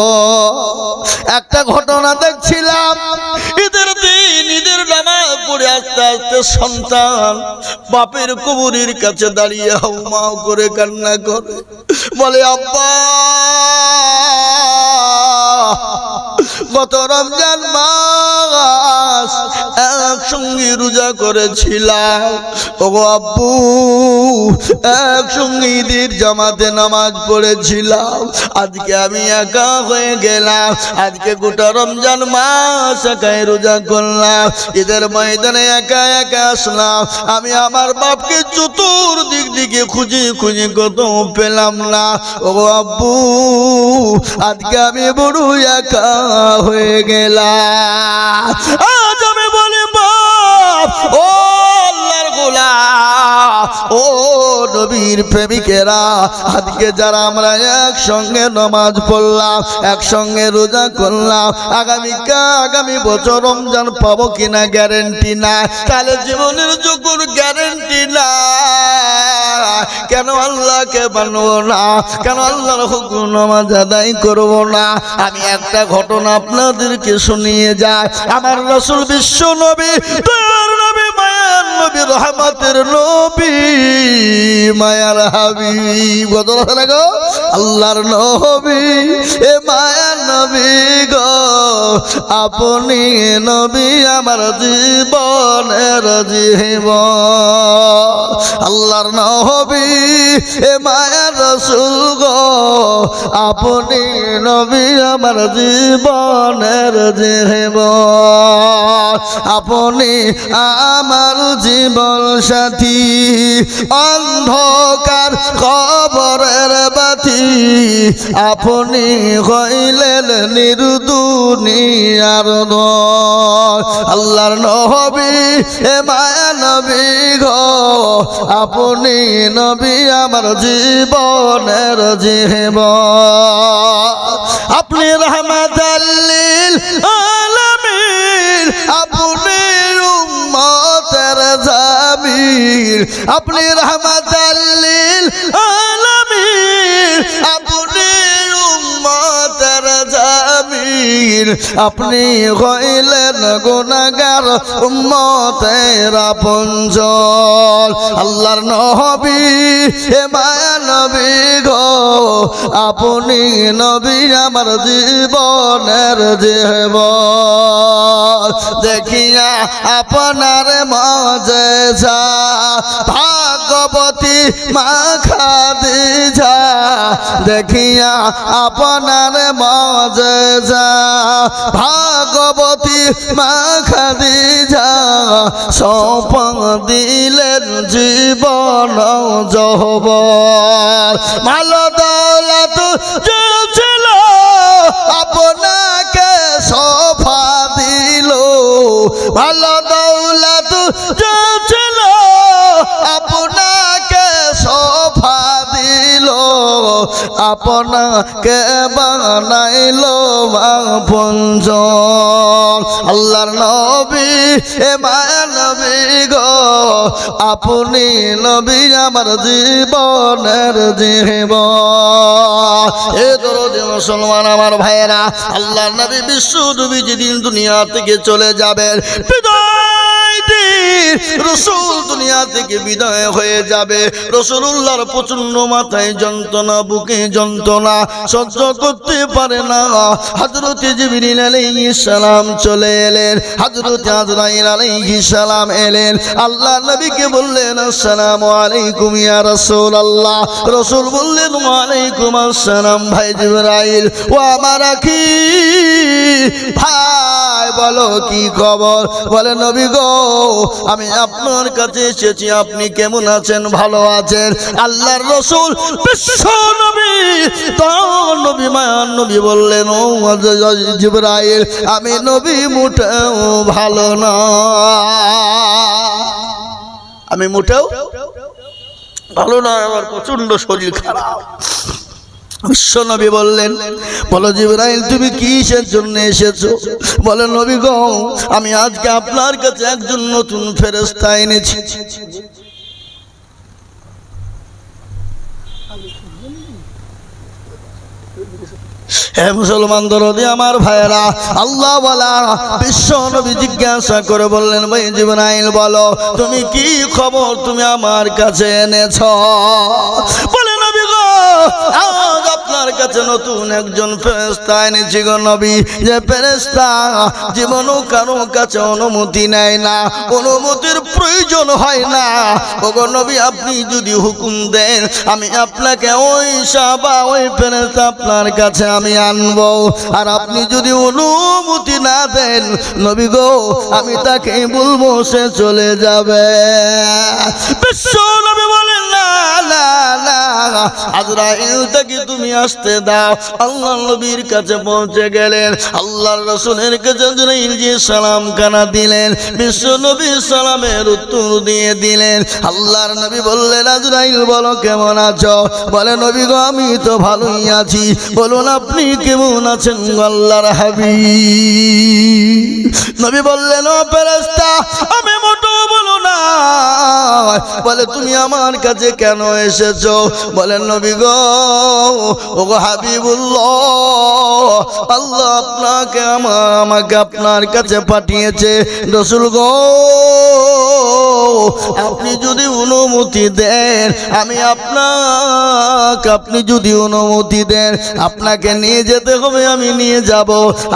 একটা ঘটনা দেখছিলাম, ঈদের দিন ঈদের নামাজ পড়ে আস্তে আস্তে সন্তান বাপের কবরের কাছে দাঁড়িয়ে হাউমাউ করে কান্না করে বলে আব্বা গত রমজান মাস একসঙ্গে রোজা করেছিলাম, ওগো আব্বু একসঙ্গে ঈদের জামাতে নামাজ পড়েছিলাম, আজকে আমি একা হয়ে গেলাম, আজকে গোটা রমজান মাস একাই রোজা করলাম, ঈদের ময়দানে একা একা আসলাম, আমি আমার বাপকে চতুর্দিক দিকে খুঁজে খুঁজে কত পেলাম না, ওগো আব্বু আজকে আমি বড় একা হয়ে গেলাম। আজ আমি বলি বাপ ও আল্লাহর গোলাম, ও নবীর প্রেমিকেরা, আজকে যারা আমরা একসঙ্গে নামাজ পড়লাম, একসঙ্গে রোজা করলাম, আগামী বছর রমজান পাবো কিনা গ্যারেন্টি না, তাহলে জীবনের যখন গ্যারেন্টি না কেন আল্লাহকে মানবো না, কেন আল্লাহর হুকুম নামাজ আদায় করবো না? আমি একটা ঘটনা আপনাদেরকে শুনিয়ে যাই। আমার রাসূল বিশ্ব নবী, দয়ার নবী, মায়ার নবী, রহমতের নবী, মায়ার হাবিব, গো আল্লাহর নবী, এ মায়ার নবী গো, আপনি নবী আমার জীবনের জীবন, আল্লাহর নবী, এ মায়ার রাসূল গো, আপনি নবী আমার জীবনের জীবন, আপনি আমার জীবন সাথী, অন্ধকার কবরের বাতি, আপনি হইলেন নির্দুনিয়ার নূর, আল্লাহর নবী, এ মায়া নবী গো, আপনি নবী আমার জীবনের জীবন, আপনি রাহমাতাল লিল আলামিন, আপনি উম্মতের জামিল, আপনি রাহমাতাল লিল আলামিন, আপনি উম্মতের জামিল, দিন আপনি হইলেন গুনাহগার উম্মতের আপনজন। আল্লাহর নবী হে মায়া নবী গো, আপনি নবী আমার জীবনের জীবন। দেখিয়া আপনার মজেজা ভাগবতী মা খাদিজা, দেখিয়া আপনার মজেজা ভাগবতী মা খাদিজা, সৌপন দিলেন জীবন যৌবন। ভালো দৌলত ছিল আপনাকে সোফা দিল, ভালো দৌলত ছিল আপনাকে সোফা দিল, আপনাকে বানাইলো আপনজন। আল্লাহর নবী এ মায়া নবী গো, আপনি নবী আমার জীবনের জীবন। এ দরদি মুসলমান আমার ভাইয়েরা, আল্লাহর নবী বিশ্ব নবী যেদিন দুনিয়া থেকে চলে যাবেন, রসুল দুনিয়া থেকে বিদায় হয়ে যাবে, রসুলুল্লাহর প্রচন্ড মাথায় যন্ত্রণা, বুকে যন্ত্রণা সহ্য করতে পারে না। হযরতে জিবরিল আলাইহিস সালাম চলে এলেন, হযরতে আজরাইল আলাইহিস সালাম এলেন, আল্লাহ নবীকে বললেন আসসালামু আলাইকুম ইয়া রাসূলুল্লাহ। রাসূল বললেন ওয়া আলাইকুম আসসালাম। ভাই জিবরাইল, ও আমার আখি ভাই বলো কি খবর? বলে নবী গো, আমি আপনার কাছে এসেছি, আপনি কেমন আছেন? ভালো আছেন? আল্লাহর রাসূল বিশ্ব নবী তার নবী মায়ার নবী বললেন ও জিবরাইল, আমি নবী মোটেও ভালো না, আমি মোটেও ভালো না, আমার প্রচন্ড শরীর খারাপ। বিশ্ব নবী বললেন, বলো জিবরাইল তুমি কিসের জন্য এসেছো? বলে নবী গো, আমি আজকে আপনার কাছে একজন নতুন ফেরেশতা এনেছি। হে মুসলমান দরদি আমার ভাইরা, আল্লাহ ওয়ালা বিশ্ব নবী জিজ্ঞাসা করে বললেন, ভাই জিবরাইল বলো তুমি কি খবর তুমি আমার কাছে এনেছো? বলে নবী গো, আজ আপনার কাছে নতুন একজন ফেরেশতা এনেছি গো নবী, যে ফেরেশতা জীবনও কারো কাছে অনুমতি নেয় না, অনুমতির প্রয়োজন হয় না। ওগো নবী, আপনি যদি হুকুম দেন আমি আপনাকে ওই সাবা ওই ফেরেশতা আপনার কাছে আমি আনবো, আর আপনি যদি অনুমতি না দেন নবী গো, আমি তাকে বলবো সে চলে যাবে। বিশ্ব নবী বলেন না না না, আজরাইল তাকে তুমি আসতে দাও। আল্লাহ নবীর কাছে পৌঁছে গেলেন, আল্লাহর রাসূলের কাছে আজরাইল যে সালাম কানা দিলেন, বিশ্ব নবী সালামের উত্তর দিয়ে দিলেন। আল্লাহর নবী বললেন, আজরাইল বলো কেমন আছো? বলে নবী গো, আমি তো ভালোই আছি, বলুন আপনি কেমন আছেন আল্লাহর হাবিব? নবী বললেন, ও ফেরেশতা আমি মোটেও বলো না। বলে তুমি আমার কাছে কেন এসেছো? বলেন নবী গো, ও গো হাবিবুল্লাহ, আল্লাহ আপনাকে আমাকে আপনার কাছে পাঠিয়েছে। রাসূল গো, আপনি যদি অনুমতি দেন আমি আপনি যদি অনুমতি দেন আপনাকে নিয়ে যেতে হবে, আমি নিয়ে যাব।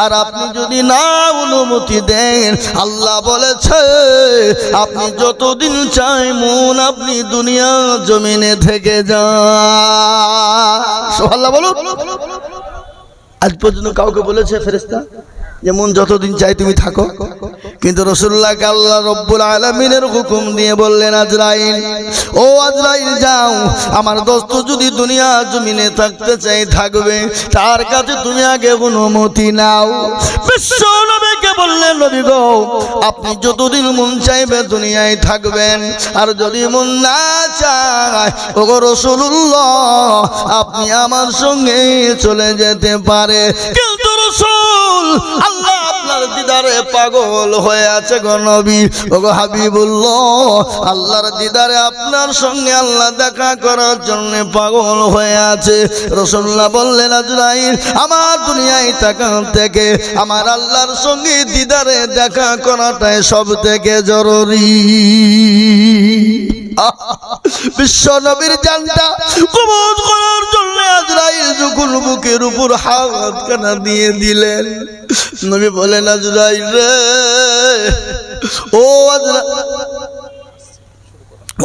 আর আপনি যদি না অনুমতি দেন, আল্লাহ বলেছে আপনি যতদিন চাইবেন আপনি দুনিয়া জমিনে থেকে যান। সুবহানাল্লাহ বলুন। আজ পর্যন্ত কাউকে বলেছে ফেরেশতা যেমন যতদিন চাই তুমি থাকো? কিন্তু রাসূলুল্লাহকে আল্লাহ রাব্বুল আলামিনের হুকুম দিয়ে বললেন, আজরাইল ও আজরাইল যাও, আমার দোস্ত যদি দুনিয়া জমিনে থাকতে চাই থাকবে, তার কাছে তুমি আগে অনুমতি নাও। বিশ্ব নবীকে বললেন, নবী গো, আপনি যতদিন মন চাইবে দুনিয়ায় থাকবেন, আর যদি মন না চায় ও গো রাসূলুল্লাহ আপনি আমার সঙ্গে চলে যেতে পারে। কিন্তু রাসূল, আল্লাহ আপনার দিদার দিদারে পাগল হয়ে আছে গো নবী ওগো হাবিবুল্লাহ আল্লাহর দিদারে আপনার সঙ্গে আল্লাহ দেখা করার জন্য পাগল হয়ে আছে রাসূলুল্লাহ বললেন আজরাইল আমার দুনিয়ায় থাকা থেকে আমার আল্লাহর সঙ্গে দিদারে দেখা করাটাই সবথেকে জরুরি বিশ্ব নবীর জানটা কবজ করার জন্য আজরাইল যখন বুকের উপর হাত কানা দিয়ে দিলেন নবী বলেন আজরাইল রে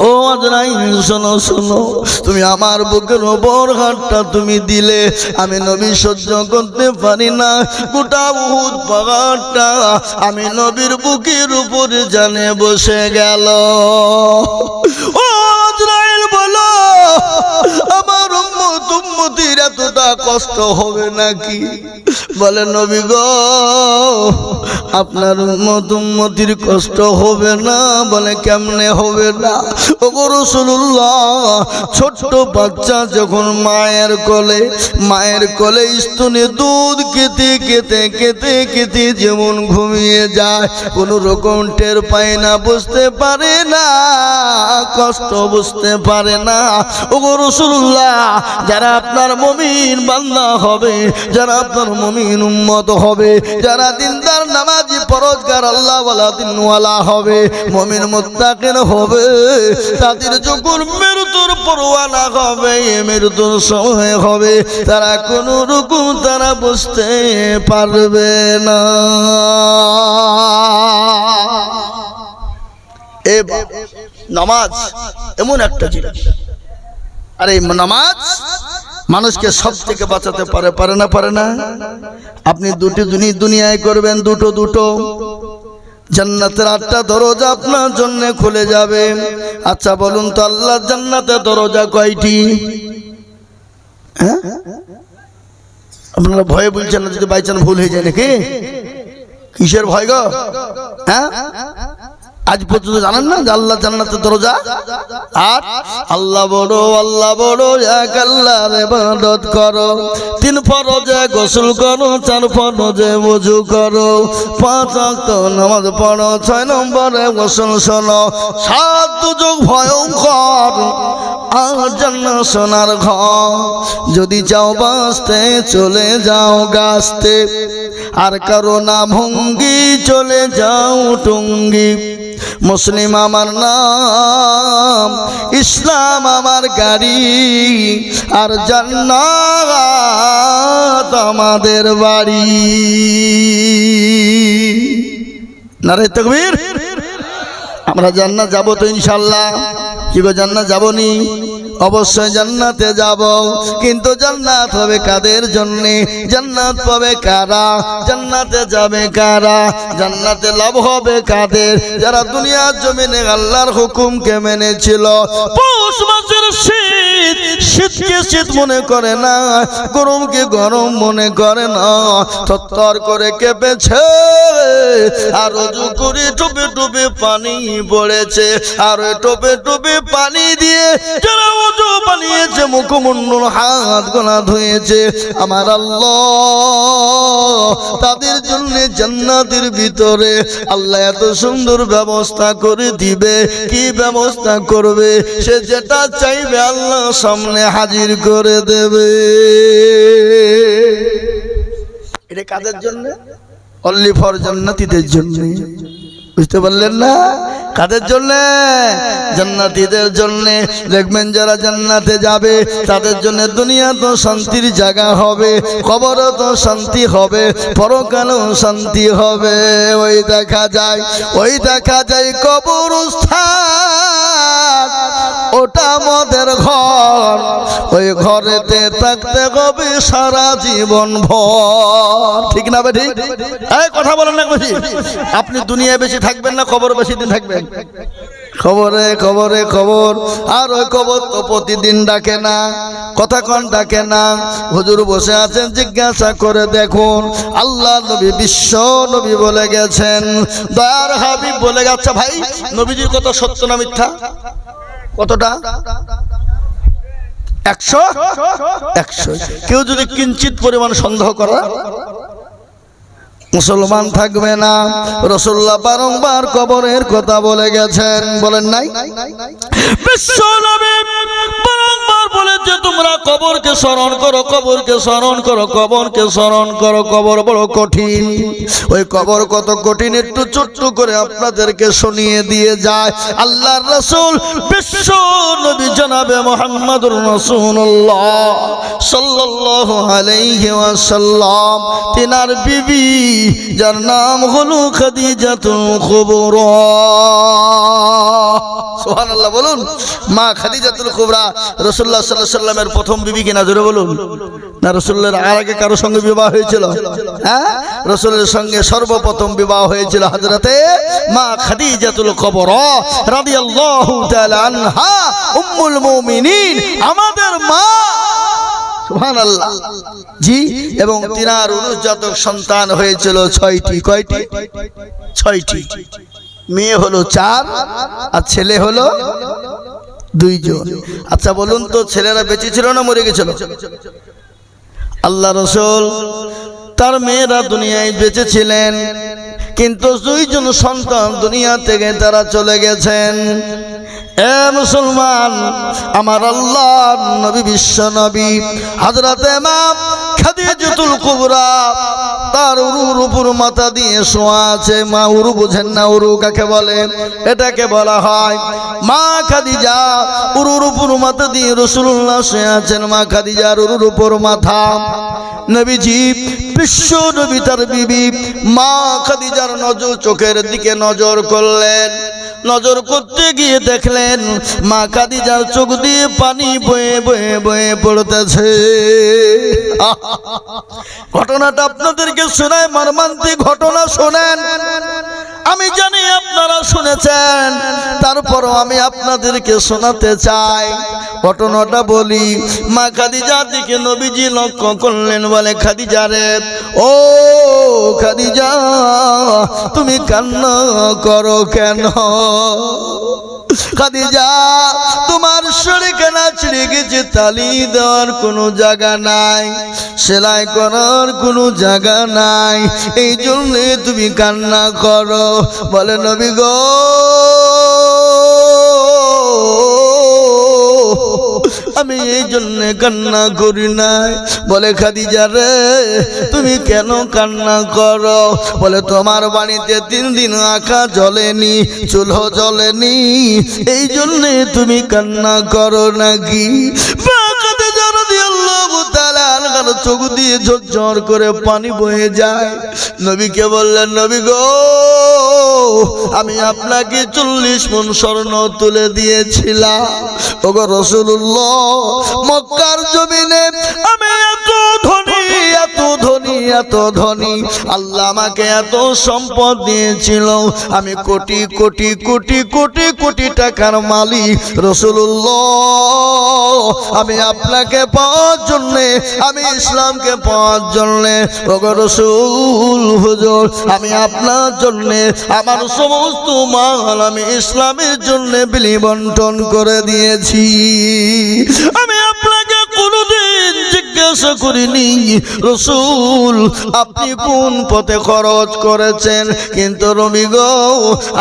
ও আজরাইল শোনো শোনো তুমি আমার বুকের উপর হাতটা তুমি দিলে আমি নবী সহ্য করতে পারি না গোটা উহুদ পাহাড়টা আমি নবীর বুকের উপর জানে বসে গেল ও আজরাইল বলো আমার উম্মতির এতটা কষ্ট হবে নাকি বলে নবী গো আপনার উম্মতির কষ্ট হবে না বলে কেমনে হবে না ওগো রাসূলুল্লাহ ছোট্ট বাচ্চা যখন মায়ের কোলে স্তনে দুধ খেতে খেতে খেতে খেতে যেমন ঘুমিয়ে যায় কোনো রকম টের পায় না বুঝতে পারে না কষ্ট বুঝতে পারে না ওগো রাসূলুল্লাহ যারা আপনার মুমিন বান্দা হবে যারা আপনার মুমিন উম্মত হবে যারা দিনদার নামাজি পরহেজগার আল্লাহওয়ালা দিনওয়ালা হবে মুমিন মুত্তাকিন হবে তাদের যখন মৃত্যুর পরোয়ানা হবে মৃত্যুর সময় হবে তারা কোনো রকম তারা বুঝতে পারবে না এ নামাজ এমন একটা জিনিস আর এই নামাজ মানুষকে সব থেকে বাঁচাতে পারে না আপনি দুনিয়ায় করবেন দুটো জান্নাতের 8টা দরজা আপনার জন্য খুলে যাবে আচ্ছা বলুন তো আল্লাহর জান্নাতের দরজা কয়টি হ্যাঁ আপনারা ভয়ে বলছেন না যদি বাইচান ভুল হয়ে যায় নাকি কিসের ভয় গো হ্যাঁ আজ পর্যন্ত জানেন না যে আল্লাহ জান্নাতের দরজা 8 আল্লাহ বড় এক আল্লাহর ইবাদত করো 3 ফরজে গোসল করো 4 ফরজে ওযু করো 5 ওয়াক্ত নামাজ পড়ো 6 নম্বরে গোসল শোনো 7 দুর্যোগ ভয়ঙ্কর আর জান্নাত সোনার ঘর যদি চাও বাঁচতে চলে যাও গাছতে আর কারো না ভঙ্গি চলে যাও টুঙ্গি মুসলিম আমার নাম ইসলাম আমার গাড়ি আর জান্নাত আমাদের বাড়ি নারে তাকবীর আমরা জান্নাত যাব তো ইনশাআল্লাহ কি গো জান্নাত যাবনি অবশ্যই জান্নাতে যাব কিন্তু জান্নাত হবে কাদের জন্য জান্নাত পাবে কারা জান্নাতে যাবে কারা জান্নাতে লাভ হবে কাদের যারা দুনিয়ার জমিনে আল্লাহর হুকুমকে মেনেছিল পৌষ মাসের শীতকে শীত মনে করে না গরমকে গরম মনে করে না থরথর করে কেঁপেছে আর ওযু করে টুপে টুপে পানি পড়েছে আর ওই টুপে টুপে পানি দিয়ে যারা ওযু বানিয়েছে মুখমণ্ডল হাত গোনা ধুয়েছে আমার আল্লাহ তাদের জন্য জান্নাতের ভিতরে আল্লাহ এত সুন্দর ব্যবস্থা করে দিবে কি ব্যবস্থা করবে সে যেটা চাইবে আল্লাহ সামনে হাজির করে দেবে এটা কাদের জন্য অনলি ফর জান্নাতীদের জন্য বুঝতে পারলেন না কাদের জন্য জান্নাতীদের জন্য দেখবেন যারা জান্নাতে যাবে তাদের জন্য দুনিয়া তো শান্তির জায়গা হবে কবরও তো শান্তি হবে পরকালও শান্তি হবে ওই দেখা যায় কবরস্থান ওটা আমাদের ঘর ওই ঘরেতে থাকতে হবে সারা জীবন ভর ঠিক না ঠিক এই কথা বলেন না বেশি আপনি দুনিয়ায় বেশি থাকবেন না কবর বেশি দিন থাকবেন খবরে খবরে খবর আর ওই কবর তো প্রতিদিন ডাকে না কতক্ষণ ডাকে না হুজুর বসে আছেন জিজ্ঞাসা করে দেখুন আল্লাহ নবী বিশ্ব নবী বলে গেছেন দয়ার হাবিব বলে গেছে ভাই নবীজির কথা সত্য না মিথ্যা কতটা 100 কেউ যদি কিঞ্চিত পরিমাণ সন্দেহ করে মুসলমান থাকবে না। রাসূলুল্লাহ বারংবার কবরের কথা বলে গেছেন, বলেন নাই? বিশ্ব নবী বারংবার বলেছে তোমরা কবরকে স্মরণ করো, কবরকে স্মরণ করো, কবরকে স্মরণ করো। কবর বড় কঠিন। ওই কবর কত কঠিন একটু ছোট্ট করে আপনাদেরকে শুনিয়ে দিয়ে যায়। আল্লাহর রাসূল বিশ্ব নবী জনাবে মুহাম্মদুর রাসূলুল্লাহ সাল্লাল্লাহু আলাইহি ওয়াসাল্লাম তিনার বিবি যার নাম হলো খাদিজাতুল কুবরা। সুবহানাল্লাহ বলুন। মা খাদিজাতুল কুবরা রাসূলুল্লাহ সাল্লাল্লাহু আলাইহি ওয়াসাল্লামের প্রথম বিবি কিনা, জোরে বলুন। না রাসূলের আর আগে কারো সঙ্গে বিবাহ হয়েছিল? হ্যাঁ, রাসূলের সঙ্গে সর্বপ্রথম বিবাহ হয়েছিল হযরতে মা খাদিজাতুল কুবরা রাদিয়াল্লাহু তাআলা আনহা উম্মুল মুমিনিন, আমাদের মা। সুবহানাল্লাহ। জি, এবং তিনার অনুজাতক সন্তান হয়েছিল 6টি। কয়টি? 6টি। মেয়ে হলো 4 আর ছেলে হলো 2 জন। আচ্ছা বলুন তো, ছেলেরা বেঁচে ছিল না মরে গেছিল? আল্লাহ রাসূল তার মেয়েরা দুনিয়ায় বেঁচে ছিলেন, কিন্তু 2 জন সন্তান দুনিয়া থেকে তারা চলে গেছেন। এ মুসলমান, আমার আল্লাহর নবী বিশ্ব নবী হযরতে মা খাদিজাতুল কুবরা তার উরুর উপর মাথা দিয়ে শোয়া আছে। মা উরু বুঝেন না? উরু কাকে বলে? এটাকে বলা হয় মা খাদিজা উরুর উপর মাথা দিয়ে রাসূলুল্লাহ শুয়ে আছেন। মা খাদিজার উরুর উপর মাথা। নবীজি বিশ্ব নবী তার বিবি মা খাদিজার চোখের দিকে নজর করলেন। নজর করতে গিয়ে দেখলেন মা খাদিজার চোখ দিয়ে পানি বয়ে বয়ে বয়ে পড়তেছে। ঘটনাটা আপনাদেরকে শোনায়, মর্মান্তিক ঘটনা। শোনেন, আমি জানি আপনারা শুনেছেন, তারপরও আমি আপনাদেরকে শোনাতে চাই। ঘটনাটা বলি। মা খাদিজার দিকে নবীজি লক্ষ্য করলেন, বলে খাদিজা রে, ও খাদিজা তুমি কান্না করো কেন? খাদিজা তোমার শরীর কেনা ছিঁড়ে গেছে, তালি দেওয়ার কোনো জায়গা নাই, সেলাই করার কোনো জায়গা নাই, এই জন্য তুমি কান্না করো। বলে নবী গো, আমি এই জন্য কান্না করি নাই। বলে খাদিজা রে তুমি কেন কান্না করো? বলে তোমার বাড়িতে 3 দিন আঁকা জ্বলেনি, চুলো জ্বলেনি, এই জন্য তুমি কান্না করো নাকি? চোখ দিয়ে ঝরঝর করে পানি বয়ে যায়। নবীকে বললেন, নবী গো আমি আপনাকে 40 মণ স্বর্ণ তুলে দিয়েছিলাম। ওগো রাসূলুল্লাহ, মক্কার জমিনে আমি এত ধনী, এত ধনী, এত ধনী, আল্লাহ আমাকে এত সম্পদ দিয়েছিল, আমি কোটি কোটি কোটি কোটি কোটি টাকার মালিক। রাসূলুল্লাহ আমি আপনাকে পাওয়ার জন্য, আমি ইসলামকে পাওয়ার জন্য, ওগো রাসূল হুজুর আমি আপনার জন্য আমার সমস্ত মাল আমি ইসলামের জন্য বিলি বন্টন করে দিয়েছি। আমি আপনাকে কোনোদিন জিজ্ঞাসা করিনি রাসূল আপনি কোন পথে খরচ করেছেন, কিন্তু নবী গো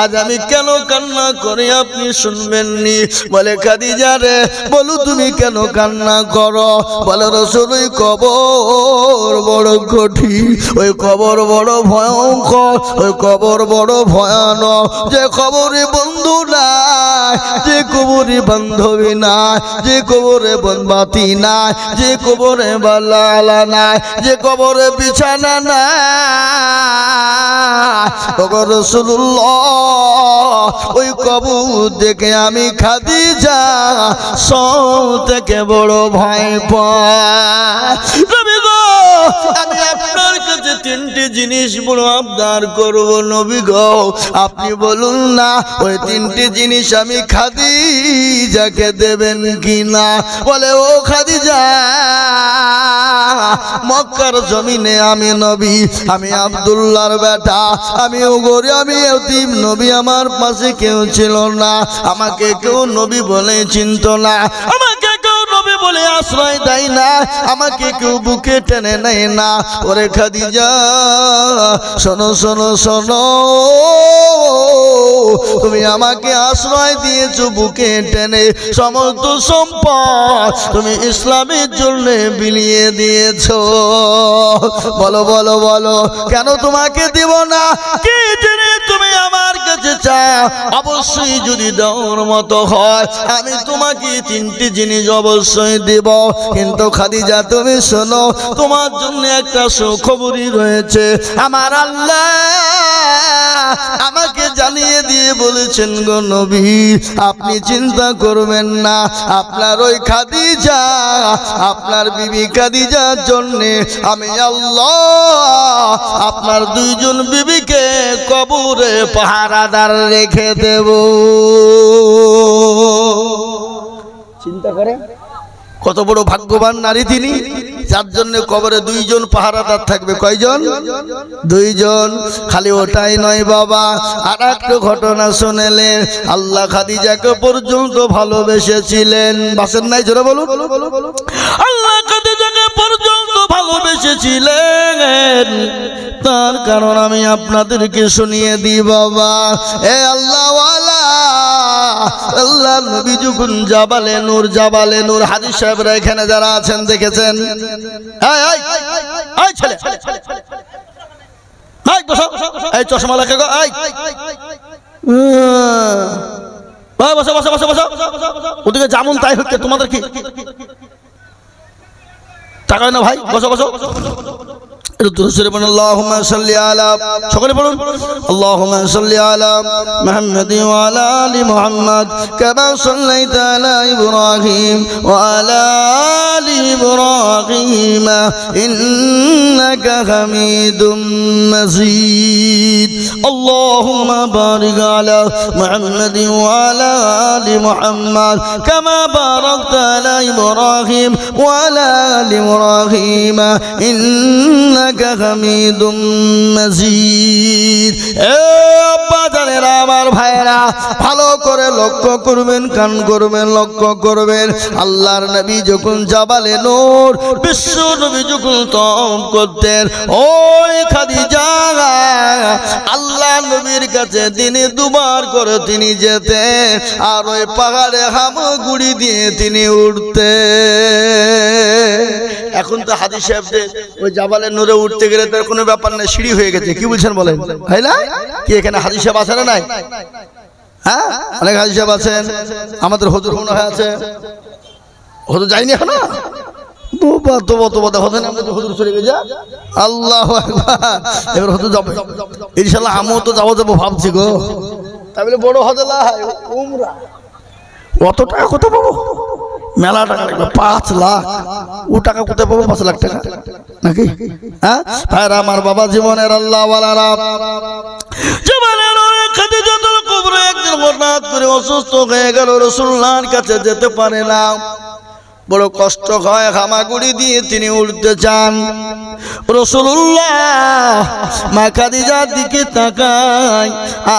আজ আমি কেন কান্না করি আপনি শুনবেননি। বলে খাদিজা রে বলো তুমি কেন কান্না করো? বলে রাসূল ওই কবর বড় কঠিন, ওই কবর বড় ভয়ঙ্কর, ওই কবর বড় ভয়ানক, যে কবরে বন্ধু নাই, যে কবরে বান্ধবী নাই, যে কবরে বাতি নাই, যে কবরে বালা নাই, যে কবরে বিছানা নাই। ওগো রাসূলুল্লাহ ওই কবর দেখে আমি খাদিজা সব থেকে বড় ভয় পাই। নবী গো আমি আপনার কাছে 3টি জিনিস বড় আবদার করব। নবী গো আপনি বলুন না ওই 3টি জিনিস আমি খাদিজাকে দেবেন কিনা? বলে ও খাদিজা মক্কার জমিনে আমি নবী, আমি আব্দুল্লাহর বেটা, আমি ওগরে, আমি এতিম, নবী আমার পাশে কেউ ছিল না, আমাকে কেউ নবী বলে চিনত না, আমাকে কেউ নবী বলে বলে আশ্রয় দেয় না, আমাকে কেউ বুকে টেনে নেয় না। ওরে খাদিজা শোনো শোনো শোনো, তুমি আমাকে আশ্রয় দিয়েছো বুকে টেনে, সমস্ত সম্পদ তুমি ইসলামের জন্য বিলিয়ে দিয়েছো। বলো বলো বলো, কেন তোমাকে দিব না? কি জেনে তুমি আমার কাছে চাও? অবশ্যই যদি দেওয়ার মতো হয় আমি তোমাকে তিনটি জিনিস অবশ্যই দেব। কিন্তু খাদিজা তুমি শোনো, তোমার জন্য একটা সুখবরই রয়েছে। আমার আল্লাহ আমাকে জানিয়ে দিয়ে বলেছেন, গো নবী আপনি চিন্তা করবেন না, আপনার ওই খাদিজা, আপনার বিবি খাদিজার জন্য আমি আল্লাহ আপনার দুইজন বিবিকে কবরে পাহারাদার রেখে দেব। চিন্তা করে কত বড় ভাগ্যবান নারী তিনি, যার জন্য কবরে দুইজন পাহারাদার থাকবে। কয়জন? দুইজন। খালি ওটাই নয় বাবা, আর একটা ঘটনা শুনেলেন, আল্লাহ খাদিজাকে পর্যন্ত ভালোবেসেছিলেন। বাসেন নাই? জোরে বলুন। আল্লাহ খাদিজাকে পর্যন্ত ভালোবেসেছিলেন। তার কারণ আমি আপনাদেরকে শুনিয়ে দিই বাবা। এ আল্লাহওয়ালা, আল্লাহ নবী যখন জাবালে নূর হাদিস সাহেবরা এখানে যারা আছেন দেখেছেন, এই ছেলে এই চশমা লাগে গো, বসো বসো বসো বসো, ওদিকে যেমন তাই হচ্ছে, তোমাদের কি টাকা না ভাই? বসো বসো। اللهم صل على সকলে বলুন اللهم صل على محمد وعلى ال محمد كما صليت على ابراهيم وعلى ال ابراهيم انك حميد مجيد اللهم بارك على محمد وعلى ال محمد كما باركت على ابراهيم وعلى ال ابراهيم انك হামিদুম মাজিদ। আমার ভাইরা ভালো করে লক্ষ্য করবেন, কান করবেন, লক্ষ্য করবেন। আল্লাহর নবী যখন জাবালে নূর, বিশ্ব নবী যখন তওয়াফ করতেন, ওই খাদিজা আল্লাহ নবীর কাছে দিনে দুবার করে তিনি যেতেন, আর ওই পাহাড়ে হামাগুড়ি দিয়ে তিনি উঠতেন। এখন তো হাদিস সাহেবদের ওই জাবালে নূরে উঠতে গেলে তার কোনো ব্যাপার না, সিঁড়ি হয়ে গেছে। কি বলছেন বলেন, তাই না? কি এখানে হাদিস সাহেব আছে না নাই? হ্যাঁ, অনেক হাদিস সাহেব আছেন। আমাদের হুজুর মনে হয় আছে, হুজুর যায়নি এখনো। এবার হুজুর যাবে ইনশাল্লাহ, আমিও তো যাবো ভাবছি গো। তাই বলে বড় হতে অত টাকা কোথায় পাবো? মেলা টাকা লাগবে, 5 লাখ। ও টাকা কোথায় পাবো 5 লাখ টাকা নাকি? হ্যাঁ ভাইরা আমার, বাবা জীবনের আল্লাহ ওয়ালারা, জীবনের খাদিজাতুল কুবরা একদিন হঠাৎ করে অসুস্থ হয়ে গেল, রাসূলুল্লাহর কাছে যেতে পারে না। বড় কষ্ট হয়, হামাগুড়ি দিয়ে তিনি উঠতে চান। রাসূলুল্লাহ মা খাদিজার দিকে তাকায়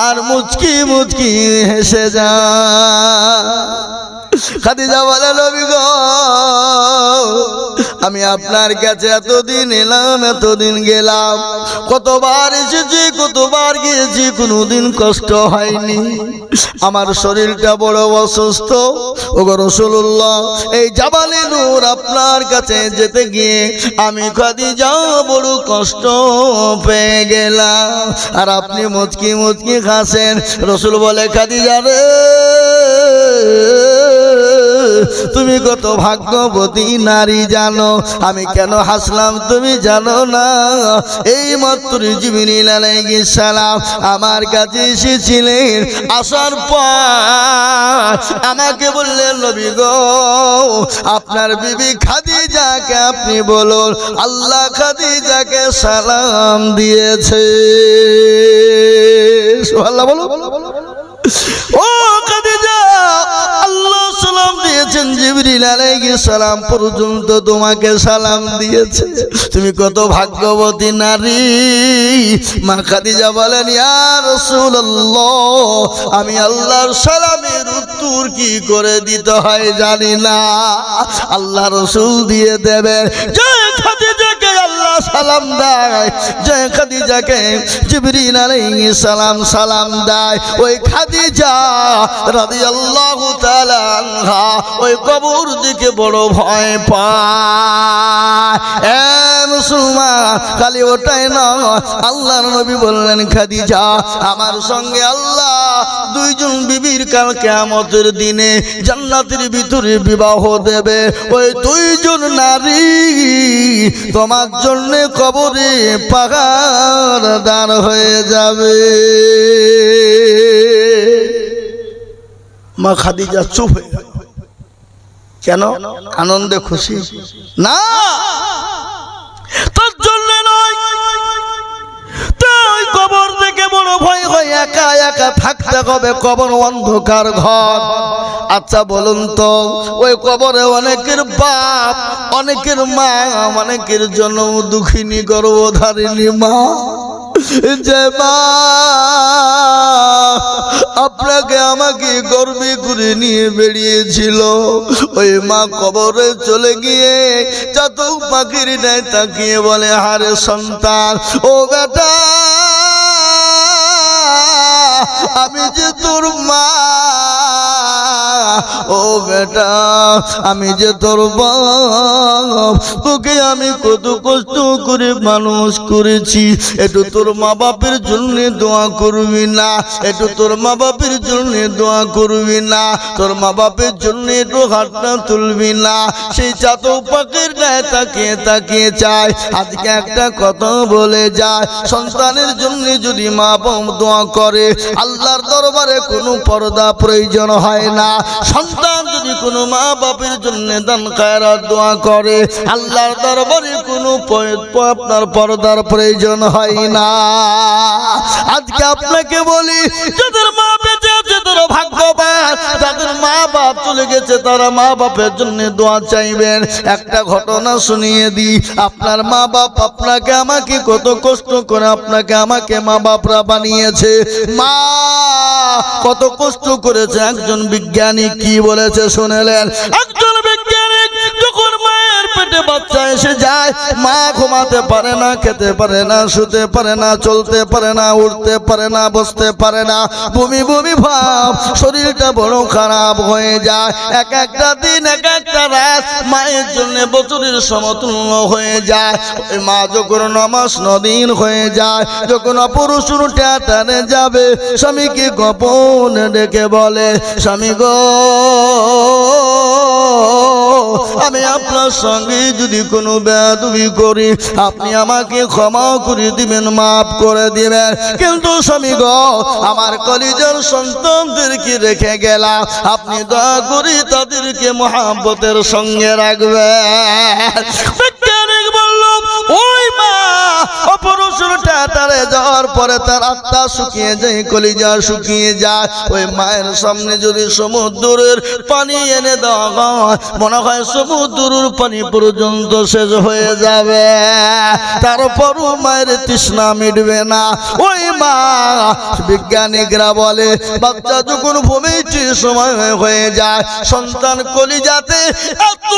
আর মুচকি মুচকি হেসে যায়। খাদিজা বলে, নবী গো আমি আপনার কাছে এতদিন এলাম, এতদিন গেলাম, কতবার এসেছি, কতবার গিয়েছি, কোনোদিন কষ্ট হয়নি। আমার শরীরটা বড় অসুস্থ। ওগো রাসূলুল্লাহ, এই জাবালে নূর আপনার কাছে যেতে গিয়ে আমি খাদিজা বড় কষ্ট পেয়ে গেলাম। আর আপনি মুচকি মুচকি হাসেন। রাসূল বলে, খাদিজা রে তুমি কত ভাগ্যবতী নারী, জানো আমি কেন হাসলাম তুমি জানো না? এই মাত্র জিবরিল আলাইহিস সালাম আমার কাছে এসেছিলেন, আসার পর আমাকে বললেন, নবী গো আপনার বিবি খাদিজাকে আপনি বলুন আল্লাহ খাদিজাকে সালাম দিয়েছে। সুবহানাল্লাহ বলো। ও খাদিজা, আল্লাহ সালাম দিয়েছেন, জিবরিল আলাইহিস সালাম পর্যন্ত তোমাকে সালাম দিয়েছে। তুমি কত ভাগ্যবতী নারী। মা খাদিজা বলেন, ইয়া রাসূলুল্লাহ, আমি আল্লাহর সালামের উত্তর কি করে দিতে হয় জানি না, আল্লাহ রাসূল দিয়ে দেবে। যে খাদিজাকে আল্লাহ সালাম দেয়, যে খাদিজাকে জিবরিল আলাইহিস সালাম সালাম দেয়, ওই খাদিজা রাদিয়াল্লাহু তাআলা আনহা ওই কবর দিকে বড় ভয় পায়। এ মুসলমান, খালি ওটাই না, আল্লাহর নবী বললেন, খাদিজা, আমার সঙ্গে আল্লাহ দুইজন বিবির কাল কিয়ামতের দিনে জান্নাতের ভিতরে বিবাহ দেবে। ওই দুইজন নারী তোমার জন্য কবরে পাহাড় দাঁড় হয়ে যাবে। মা খাদিজা চুপ হয়ে গেল। কেন? আনন্দে খুশি না, তার জন্য নয়। তাই কবর থেকে বড় ভয় হয়, একা একা থাকতে হবে, কবর অন্ধকার ঘর। আচ্ছা বলুন তো, ওই কবরে অনেকের বাপ, অনেকের মা, অনেকের জন্য দুঃখিনী গর্ভধারিণী মা, যে মা আপনাকে আমাকে গর্বে করে নিয়ে বেরিয়েছিল, ওই মা কবরে চলে গিয়ে চাতক পাখির ন্যায় তাকিয়ে বলে, হারে সন্তান, ও বেটা, আমি যে তোর মা, ও বেটা, আমি যে তোর বাপ, তোকে আমি কত কষ্ট করে মানুষ করেছি, একটু তোর মা বাপের জন্য দোয়া করবি না? একটু তোর মা বাপের জন্য দোয়া করবি না? তোর মা বাপের জন্য একটু হাতটা তুলবি না? সেই চাতক পাখির গায়ে তাকিয়ে তাকিয়ে চায়। আজকে একটা কথা বলে যায়, সন্তানের জন্য যদি মা বাপ দোয়া করে, আল্লাহর দরবারে কোনো পর্দা প্রয়োজন হয় না। সন্তান যদি কোনো মা বাপের জন্য দান খায়রাত দোয়া করে, আল্লাহর দরবারে কোনো আপনার পর্দার প্রয়োজন হয় না। আজকে আপনাকে বলি, যাদের মা বেঁচে আছে তারা ভাগ্যবান, যাদের মা বাপ চলে গেছে তারা মা বাপের জন্য দোয়া চাইবেন। একটা ঘটনা শুনিয়ে দিই, আপনার মা বাপ আপনাকে আমাকে কত কষ্ট করে আপনাকে আমাকে মা বাপরা বানিয়েছে, মা কত কষ্ট করেছে। একজন বিজ্ঞানী কি বলেছে শুনেলেন? একজন বিজ্ঞানী যখন মায়ের পেটে বাচ্চা এসে যায়, মা ঘুমাতে পারে না, খেতে পারে না, শুতে পারে না, চলতে পারে না, উঠতে পারে না, বসতে পারে না, বমি বমি ভাব, শরীরটা বড় খারাপ হয়ে যায়। এক একটা দিন, এক একটা রাত মায়ের জন্য বছরের সমতুল্য হয়ে যায়। ওই মা যখন নামাজ নদিন হয়ে যায়, যখন অপরশুর টানে যাবে, স্বামীকে গোপন ডেকে বলে, স্বামী গো, আমি আপনার সঙ্গে যদি কোনো বেয়াদবি করি, আপনি আমাকে ক্ষমা করে দিবেন, মাফ করে দিবেন, কিন্তু স্বামী গো, আমার কলিজার সন্তানদেরকে রেখে গেলাম, আপনি দয়া করে তাদেরকে মহব্বতের সঙ্গে রাখবেন। বিজ্ঞানিক বলল, ওই মা অপরশুর টাটারে যাওয়ার পরে তার আত্মা শুকিয়ে যায়, কলিজা শুকিয়ে যায়। ওই মায়ের সামনে যদি সমুদ্রের পানি এনে দেওয়া হয়, মনে হয় সমুদ্রের পানি পর্যন্ত শেষ হয়ে যাবে, তারপরও মায়ের তৃষ্ণা মিটবে না। ওই মা, বিজ্ঞানিকরা বলে, বাচ্চা যখন ভূমিষ্ঠির সময় হয়ে যায়, সন্তান কলিজাতে এত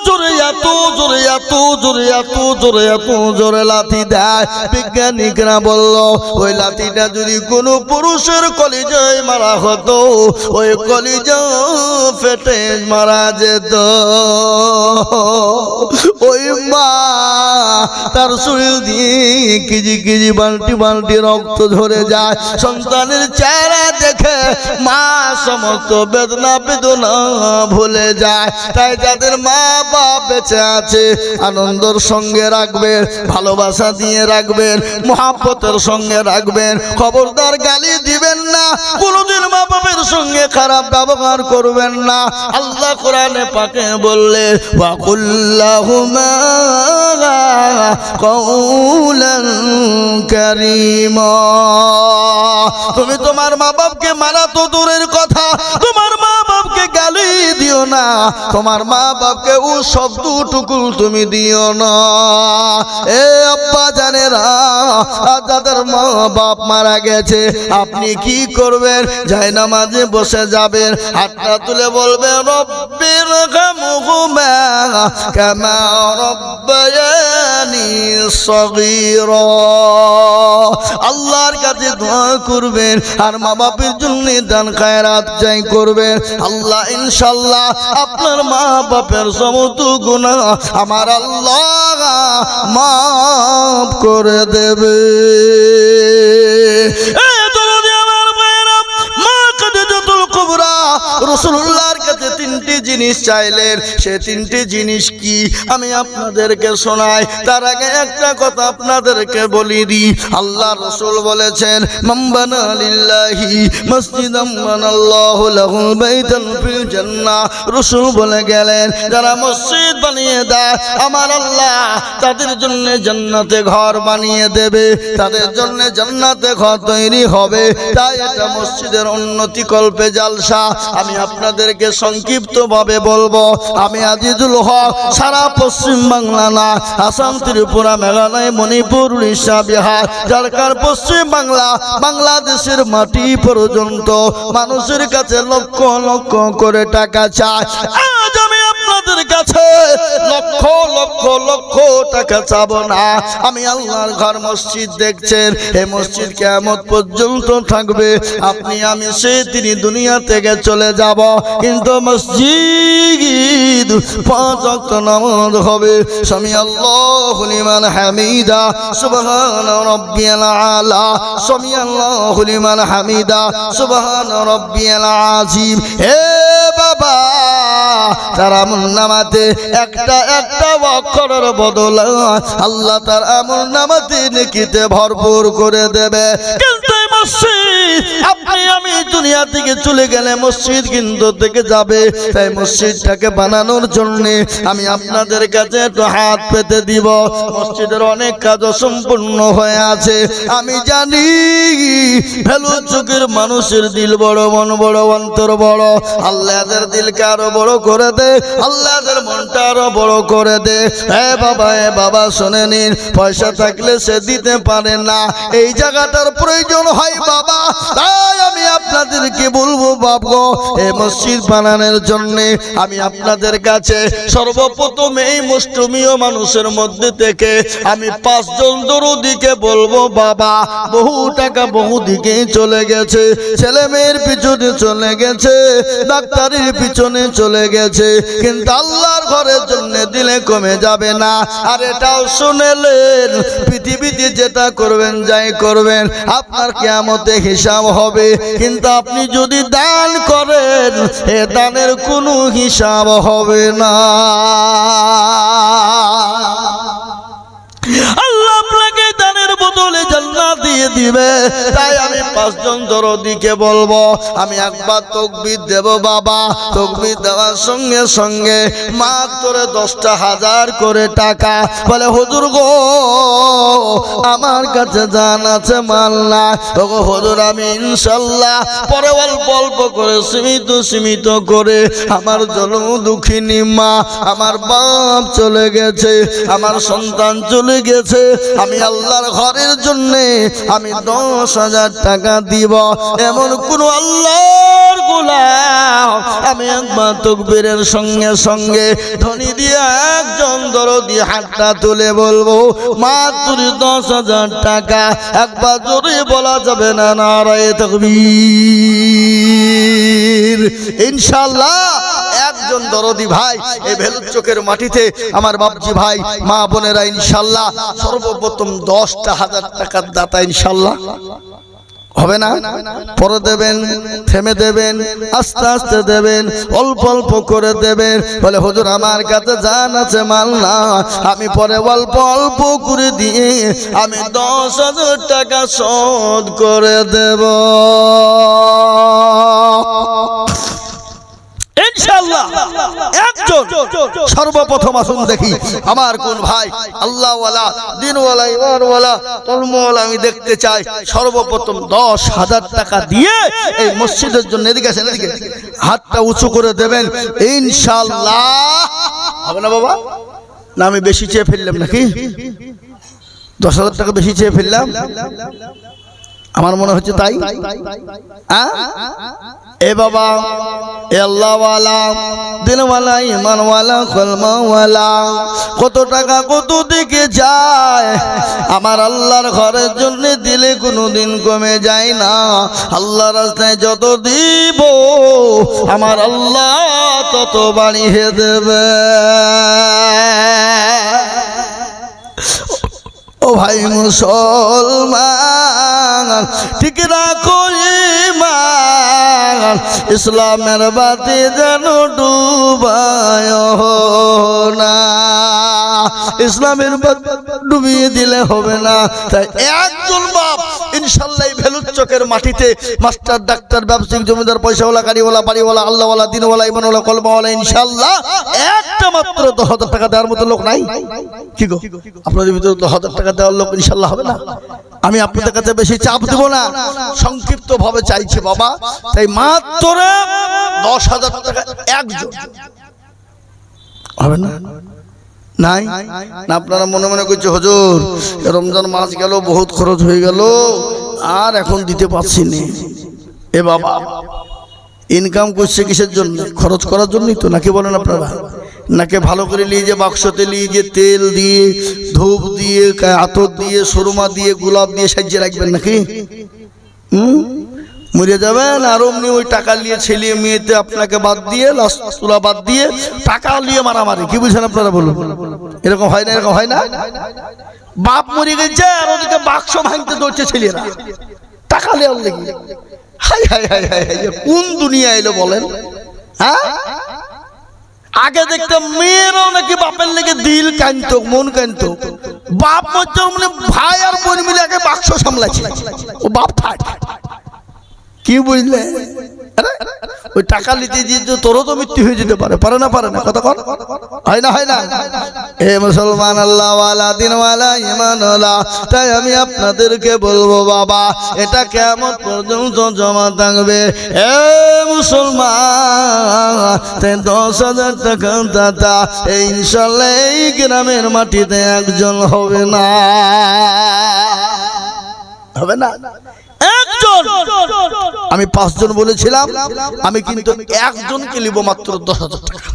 জোরে এত জোরে এত জোরে এত জোরে এত জোরে লাথি দেয়। বিজ্ঞানিকরা বলল, ওই লাথিটা যদি কোনো পুরুষের কলিজায় মারা হতো, ওই কলিজা ফেটে মারা যেত। ওই মা তার শরীর দিয়ে কেজি কেজি বালতি বালতি রক্ত ঝরে যায়। সন্তানের চেহারা দেখে মা সমস্ত বেদনা বেদনা ভুলে যায়। তাই যাদের মা বাপ বেঁচে আছে, আনন্দের সঙ্গে রাখবেন, ভালোবাসা দিয়ে রাখবেন, মহব্বতের সঙ্গে রাখবেন। খবরদার গালি দিবেন না, কোনোদিন মা বাপের সঙ্গে খারাপ ব্যবহার করবেন না। আল্লাহ কোরআনে পাকে বললে, ওয়াকুল্লাহুমা কওলান কারীমা। তুমি তোমার মা বাপকে মারা তো দূরের কথা, তোমার মা বাপকে গালি দিও না, তোমার মা বাপকে ও শব্দটুকু তুমি দিও না। এ আব্বা জানেরা, যাদের মা বাপ মারা গেছে আপনি কি করবেন? জায়নামাজে বসে যাবেন, হাতটা তুলে বলবেন রব্বির রহমহুমা কামা রব্বায়ানি সগীরা। আল্লাহর কাছে দোয়া করবেন আর মা বাপের জন্য দান খায়রাত চাই করবেন। আল্লাহ ইনশাআল্লাহ আপনার মা বাপের সমস্ত গুনাহ আমার আল্লাহ মাফ করে দেবে। রাসূলুল্লাহর কাছে তিনটি জিনিস চাইলেন, সে তিনটি জিনিস কি আমি আপনাদেরকে শোনাই। তার আগে একটা কথা আপনাদেরকে বলি দিই। আল্লাহ রাসূল বলেছেন মান বানা লিল্লাহি মসজিদান বানাল্লাহু লাহুল বাইতান ফিল জান্নাহ। রাসূল বলে গেলেন যারা মসজিদ বানিয়ে দেয় আমার আল্লাহ তাদের জন্য জান্নাতে ঘর বানিয়ে দেবে, তাদের জন্য জান্নাতে ঘর তৈরি হবে। তাই এটা মসজিদের উন্নতি কল্পে জালসা। আমি আপনাদেরকে সংক্ষিপ্ত ভাবে বলবো। আমি আজিজুল হক সারা পশ্চিম বাংলা না, আসাম, ত্রিপুরা, মেঘালয়, মণিপুর, উড়িষ্যা, বিহার, ঝাড়খণ্ড, পশ্চিম বাংলা, বাংলাদেশের মাটি পর্যন্ত মানুষের কাছে লক্ষ লক্ষ করে টাকা চায়। আজ আমি আপনাদের কাছে লক্ষ লক্ষ লক্ষ টাকা চাবো না। আমি আল্লাহর ঘর মসজিদ দেখছেন, এই মসজিদ কিয়ামত পর্যন্ত থাকবে। আপনি আমি সেই তিনি দুনিয়া থেকে চলে যাব, কিন্তু মসজিদ 5 ওয়াক্ত নামাজ হবে। সামি আল্লাহু লিমান হামিদা সুবহান রাব্বিয়াল আলা, সামি আল্লাহু লিমান হামিদা সুবহান রাব্বিয়াল আযীম। হে বাবা, তার আমলনামাতে একটা একটা অক্ষরের বদলে আল্লাহ তার আমলনামাতে নেকিতে ভরপুর করে দেবে। কিন্তু মসজিদ আপনি আমি দুনিয়া থেকে চলে গেলে মসজিদ কিন্তু থেকে যাবে। তাই মসজিদটাকে বানানোর জন্য আমি আপনাদের কাছে একটু হাত পেতে দিব। মসজিদের অনেক কাজ সম্পূর্ণ হয়ে আছে। আমি জানি ভেলুর চোখের মানুষের দিল বড়, মন বড়, অন্তর বড়। আল্লাহদের দিলকে আরো বড় করে দে, আল্লাহদের মনটা আরো বড় করে দে। এ বাবা শুনে নিন, পয়সা থাকলে সে দিতে পারে না, এই জায়গাটার প্রয়োজন হয় বাবা। তাই আমি আপনাদেরকে বলবো বাবা, এই মসজিদ বানানোর জন্য আমি আপনাদের কাছে সর্বপ্রথম এই মুষ্টিমেয় মানুষের মধ্যে থেকে আমি 5 জন দরদিকে বলবো বাবা, বহু টাকা বহু দিকে চলে গেছে, ছেলে মেয়ের পিছনে চলে গেছে, ডাক্তারের পিছনে চলে গেছে, কিন্তু আল্লাহর ঘরের জন্য দিলে কমে যাবে না। আর এটাও শুনেলেন পৃথিবীতে যেটা করবেন যাই করবেন আপনার কিয়ামতে হিসাব হবে, কিন্তু আপনি যদি দান করেন এ দানের কোনো হিসাব হবে না। আল্লাহ আপনাকে দানের বদলে জান্নাত দিয়ে দিবে। তাই আমি 5 জন দরদিকে বলবো, আমি একবার তাকবীর দেব বাবা, তাকবীর দেওয়ার সঙ্গে সঙ্গে মাত্র 10টা হাজার করে টাকা। বলে হুজুর গো আমার কাছে জান আছে মাল না। ওগো হুজুর আমি ইনশাআল্লাহ পরে অল্প অল্প করে সীমিত করে আমার জন্ম দুঃখিনী মা, আমার বাপ চলে গেছে, আমার সন্তান চলে গেছে, আমি আল্লাহর ঘরের জন্য আমি 10,000 টাকা দিব। এমন কোন আল্লাহর গোলাম আমি একবার তাকবীরের সঙ্গে সঙ্গে ধ্বনি দিয়ে একজন দরদি হাতটা তুলে বলবো মাত্র 10,000 টাকা। একবার জোরে বলা যাবে না নারায়ে তাকবীর? ইনশাআল্লাহ একজন দরদি ভাই এই ভেলুর চোখের মাটিতে আমার বাপজি ভাই মা বোনেরা ইনশাআল্লাহ সর্বপ্রথম 10,000 টাকার দাতা ইনশাআল্লাহ হবে না? পরে দেবেন, থেমে দেবেন, আস্তে আস্তে দেবেন, অল্প অল্প করে দেবেন। বলে হুজুর আমার কাছে জান আছে মাল না, আমি পরে অল্প অল্প করে দিয়ে আমি 10,000 টাকা শোধ করে দেব। ইনশাআল্লাহ একজন সর্বপ্রথম আসুন দেখি আমার কোন ভাই আল্লাহওয়ালা দিনওয়ালা ইমানওয়ালা কলমওয়ালা আমি দেখতে চাই সর্বপ্রথম 10,000 টাকা দিয়ে এই মসজিদের জন্য এদিকে আসেন এদিকে হাতটা উঁচু করে দেবেন ইনশাআল্লাহ হবে না বাবা না আমি বেশি চেয়ে ফেললাম নাকি 10,000 টাকা বেশি চেয়ে ফেললাম আমার মনে হচ্ছে তাই এ বাবা এ আল্লাহওয়ালা দিনওয়ালা ইমানওয়ালা কলমাওয়ালা কত টাকা কত দিকে যায় আমার আল্লাহর ঘরের জন্য দিলে কোনোদিন কমে যায় না আল্লাহর রাস্তায় যত দিব আমার আল্লাহ তত বাড়িয়ে দেবে ও ভাই মুসলমান ঠিক রাখো ঈমান ইসলামের বাতি যেন ডুবায় না ইসলামের বাতি ডুবিয়ে দিলে হবে না তাই একজন বাপ ইনশাআল্লাহ ভেলুর চকের মাটিতে মাস্টার ডাক্তার ব্যবসায়িক জমিদার পয়সাওয়ালা গাড়িওয়ালা বাড়িওয়ালা আল্লাহওয়ালা দিনওয়ালা ইমানওয়ালা কলমাওয়ালা ইনশাআল্লাহ একটা মাত্র 10,000 টাকা দেওয়ার মতো লোক নাই কি গো আপনাদের ভিতরে 10,000 টাকা দেওয়ার লোক ইনশাআল্লাহ হবে না আমি আপনাদের কাছে বেশি চাপ দেব না সংক্ষিপ্ত ভাবে চাইছি বাবা তাই মাত্র 10,000 টাকা একজন হবে না নাই না আপনারা মনে মনে করছে হুজুর রমজান মাস গেল বহুত খরচ হয়ে গেল আর এখন দিতে পারছি না এ বাবা ইনকাম করছে কিসের জন্য খরচ করার জন্যই তো নাকি বলেন আপনারা নাকি ভালো করে নিয়ে যে বাক্সতে নিয়ে যে তেল দিয়ে ধূপ দিয়ে আতর দিয়ে সুরমা দিয়ে গোলাপ দিয়ে সাজিয়ে রাখবেন নাকি মরে যাবেন আর অমনি ওই টাকা নিয়ে ছেলে মেয়েতে আপনাকে বাদ দিয়ে তুলা বাদ দিয়ে টাকা নিয়ে মারামারি কি বুঝছেন আপনারা বলুন এরকম হয় না এরকম হয় না বাপ মরে গেছে আর ওদিকে বাক্স ভাঙতে দৌড়ছে ছেলেরা টাকা নেওয়ার লেগে high high high high high কোন দুনিয়া এলো বলেন হ্যাঁ আগে দেখতাম মেয়েরাও নাকি বাপের লেগে দিল কানতো মন কানতো বাপ মরছে মানে ভাই আর বোন মিলে আগে বাক্স সামলাচ্ছে ও বাপ থাক কি বুঝলে ওই টাকা নিতে দিয়ে তোরও তো মৃত্যু হয়ে যেতে পারে পারে না কথা কর হয় না এ মুসলমান আল্লাহওয়ালা দিনওয়ালা ইমানওয়ালা তাই আমি আপনাদেরকে বলবো বাবা এটা কেমন পর্যন্ত জমা থাকবে এ মুসলমান তাই 10,000 টাকা দাতা ইনশাআল্লাহ এই গ্রামের মাটিতে একজন হবে না একজন আমি 5 জন বলেছিলাম আমি কিন্তু একজনকে নিব মাত্র 10,000 টাকা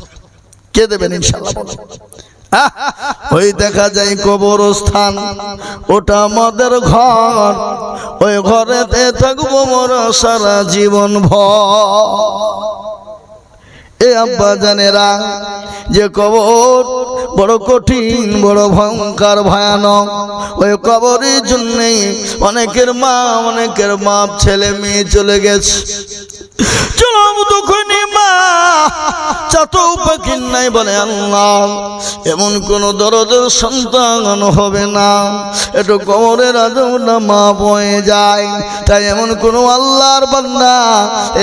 কে দেবেন ইনশাআল্লাহ ওই দেখা যায় কবরস্থান ওটা আমাদের ঘর ওই ঘরেতে থাকবো মোর সারা জীবন ভর এ আব্বা জানেরা যে কবর বড় কঠিন বড় ভয়ঙ্কর ভয়ানক ওই কবরের জন্যে অনেকের মা অনেকের বাপ ছেলে মেয়ে চলে গেছে চলো দুঃখনি মা চাতো পাখির নাই বলে আল্লাহ এমন কোন দরদের সন্তান হবে না একটু কবরের আজমটা মা বয়ে যায় তাই এমন কোন আল্লাহর বান্দা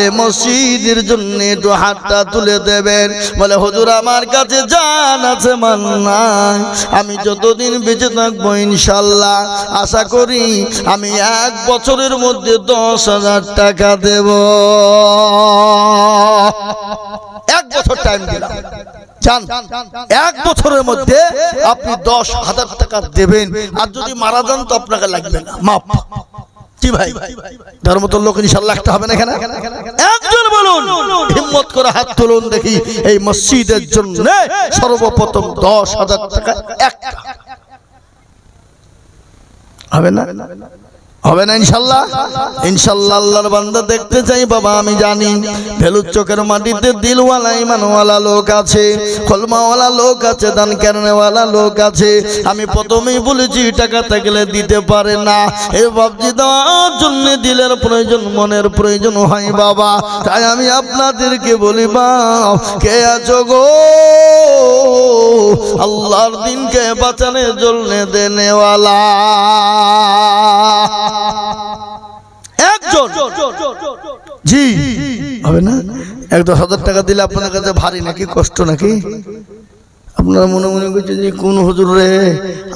এই মসজিদের জন্য একটু হাতটা তুলে দেবেন বলে হুজুর আমার কাছে জান আছে মান নাই আমি যতদিন বেঁচে থাকবো ইনশাআল্লাহ আশা করি আমি 1 বছরের মধ্যে 10,000 টাকা দেব 1 বছর টাইম দিলাম জান 1 বছরের মধ্যে আপনি 10,000 টাকা দেবেন আর যদি মারা যান তো আপনাকে লাগবে না মাপ কি ভাই ধর্মতর লোক ইনশাআল্লাহ একটা হবে না এখানে একজন বলুন হিম্মত করে হাত তুলুন দেখি এই মসজিদের জন্য সর্বপ্রথম 10,000 টাকা একটা হবে না ইনশাআল্লাহ আল্লাহর বান্দা দেখতে চাই বাবা আমি জানি ভেলুর চোখের মাটিতে দিলওয়ালা ইমানওয়ালা লোক আছে কলমাওয়ালা লোক আছে দান করনেওয়ালা লোক আছে আমি প্রথমেই বলেছি টাকা থাকলে দিতে পারে না এ বাপজি দেওয়ার জন্য দিলের প্রয়োজন মনের প্রয়োজন হয় বাবা তাই আমি আপনাদেরকে বলি বাপ কে আছো গো আল্লাহর দিনকে বাঁচানোর জন্য দেনেওয়ালা একজন জি হবে না? ১-১০ টাকা দিলে আপনাদের কাছে ভারী নাকি, কষ্ট নাকি? আপনারা মনে মনে করছেন যে কোন হুজুর রে,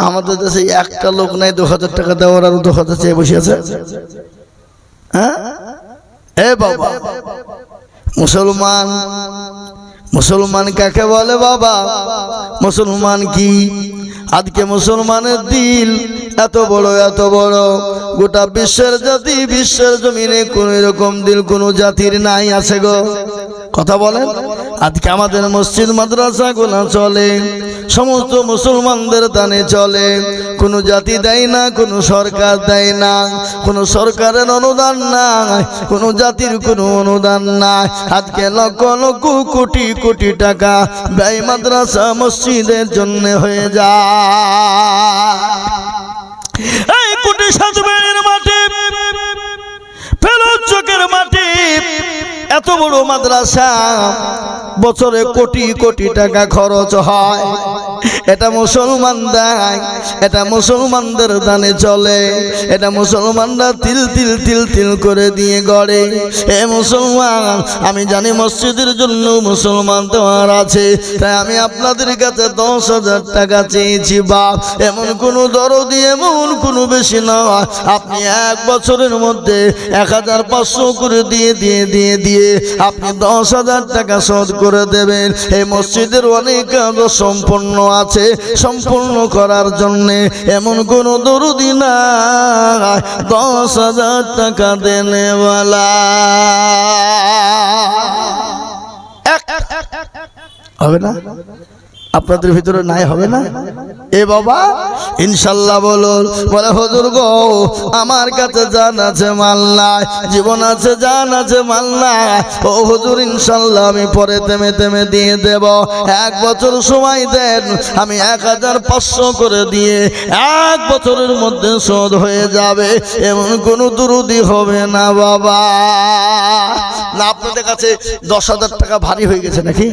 আমাদের দেশে একটা লোক নাই ২০০০ টাকা দেওয়ার, আর ২০০০ চেয়ে বসে আছে। হ্যাঁ এ বাবা, মুসলমান, মুসলমান কাকে বলে বাবা? মুসলমান কি? আজকে মুসলমানের দিল এত বড়, এত বড়, গোটা বিশ্বের জাতি, বিশ্বের জমিনে কোন এরকম দিল কোন জাতির নাই, আছে গো? কথা বলেন। আজকে আমাদের মসজিদ মাদ্রাসা গুলো চলে সমস্ত মুসলমানদের দানে চলে, কোনো জাতি দেয় না, কোনো সরকার দেয় না, কোনো সরকারের অনুদান নাই, কোনো জাতির কোনো অনুদান নাই। আজকে লক্ষ লক্ষ কোটি কোটি টাকা ব্যয় মাদ্রাসা মসজিদের জন্য হয়ে যায়। এই কোটি সাজবের মাটি, ফেরত চোখের মাটি, এত বড় মাদ্রাসা, বছরে কোটি কোটি টাকা খরচ হয়। এটা মুসলমান দেয়, এটা মুসলমানদের দানে চলে, এটা মুসলমানরা তিল তিল তিল তিল করে দিয়ে গড়ে। এ মুসলমান, আমি জানি মসজিদের জন্য মুসলমান দেওয়ার আছে, তাই আমি আপনাদের কাছে ১০,০০০ টাকা চেয়েছি বাপ। এমন কোনো দরদি, এমন কোনো বেশি নয়, আপনি ১ বছরের মধ্যে ১,৫০০ করে দিয়ে দিয়ে দিয়ে দিয়ে আপনি ১০,০০০ টাকা শোধ করে দেবেন। এই মসজিদের অনেক কাজ সম্পূর্ণ আছে, সম্পূর্ণ করার জন্যে এমন কোন দরদি না ১০,০০০ টাকা দেনেওয়ালা হবে না? আপনাদের ভিতরে নাই হবে না? এ বাবা ইনশাল্লাহ বলুন। বলে হুজুর গো, আমার কাছে জান আছে মাল নাই, জীবন আছে জান আছে মাল নাই। ও হুজুর ইনশাল্লাহ আমি পরে তেমে তেমে দিয়ে দেব, 1 বছর সময় দেন, আমি ১,৫০০ করে দিয়ে 1 বছরের মধ্যে শোধ হয়ে যাবে। এমন কোনো দুরুদি হবে না বাবা। না আপনাদের কাছে ১০,০০০ টাকা ভারী হয়ে গেছে নাকি?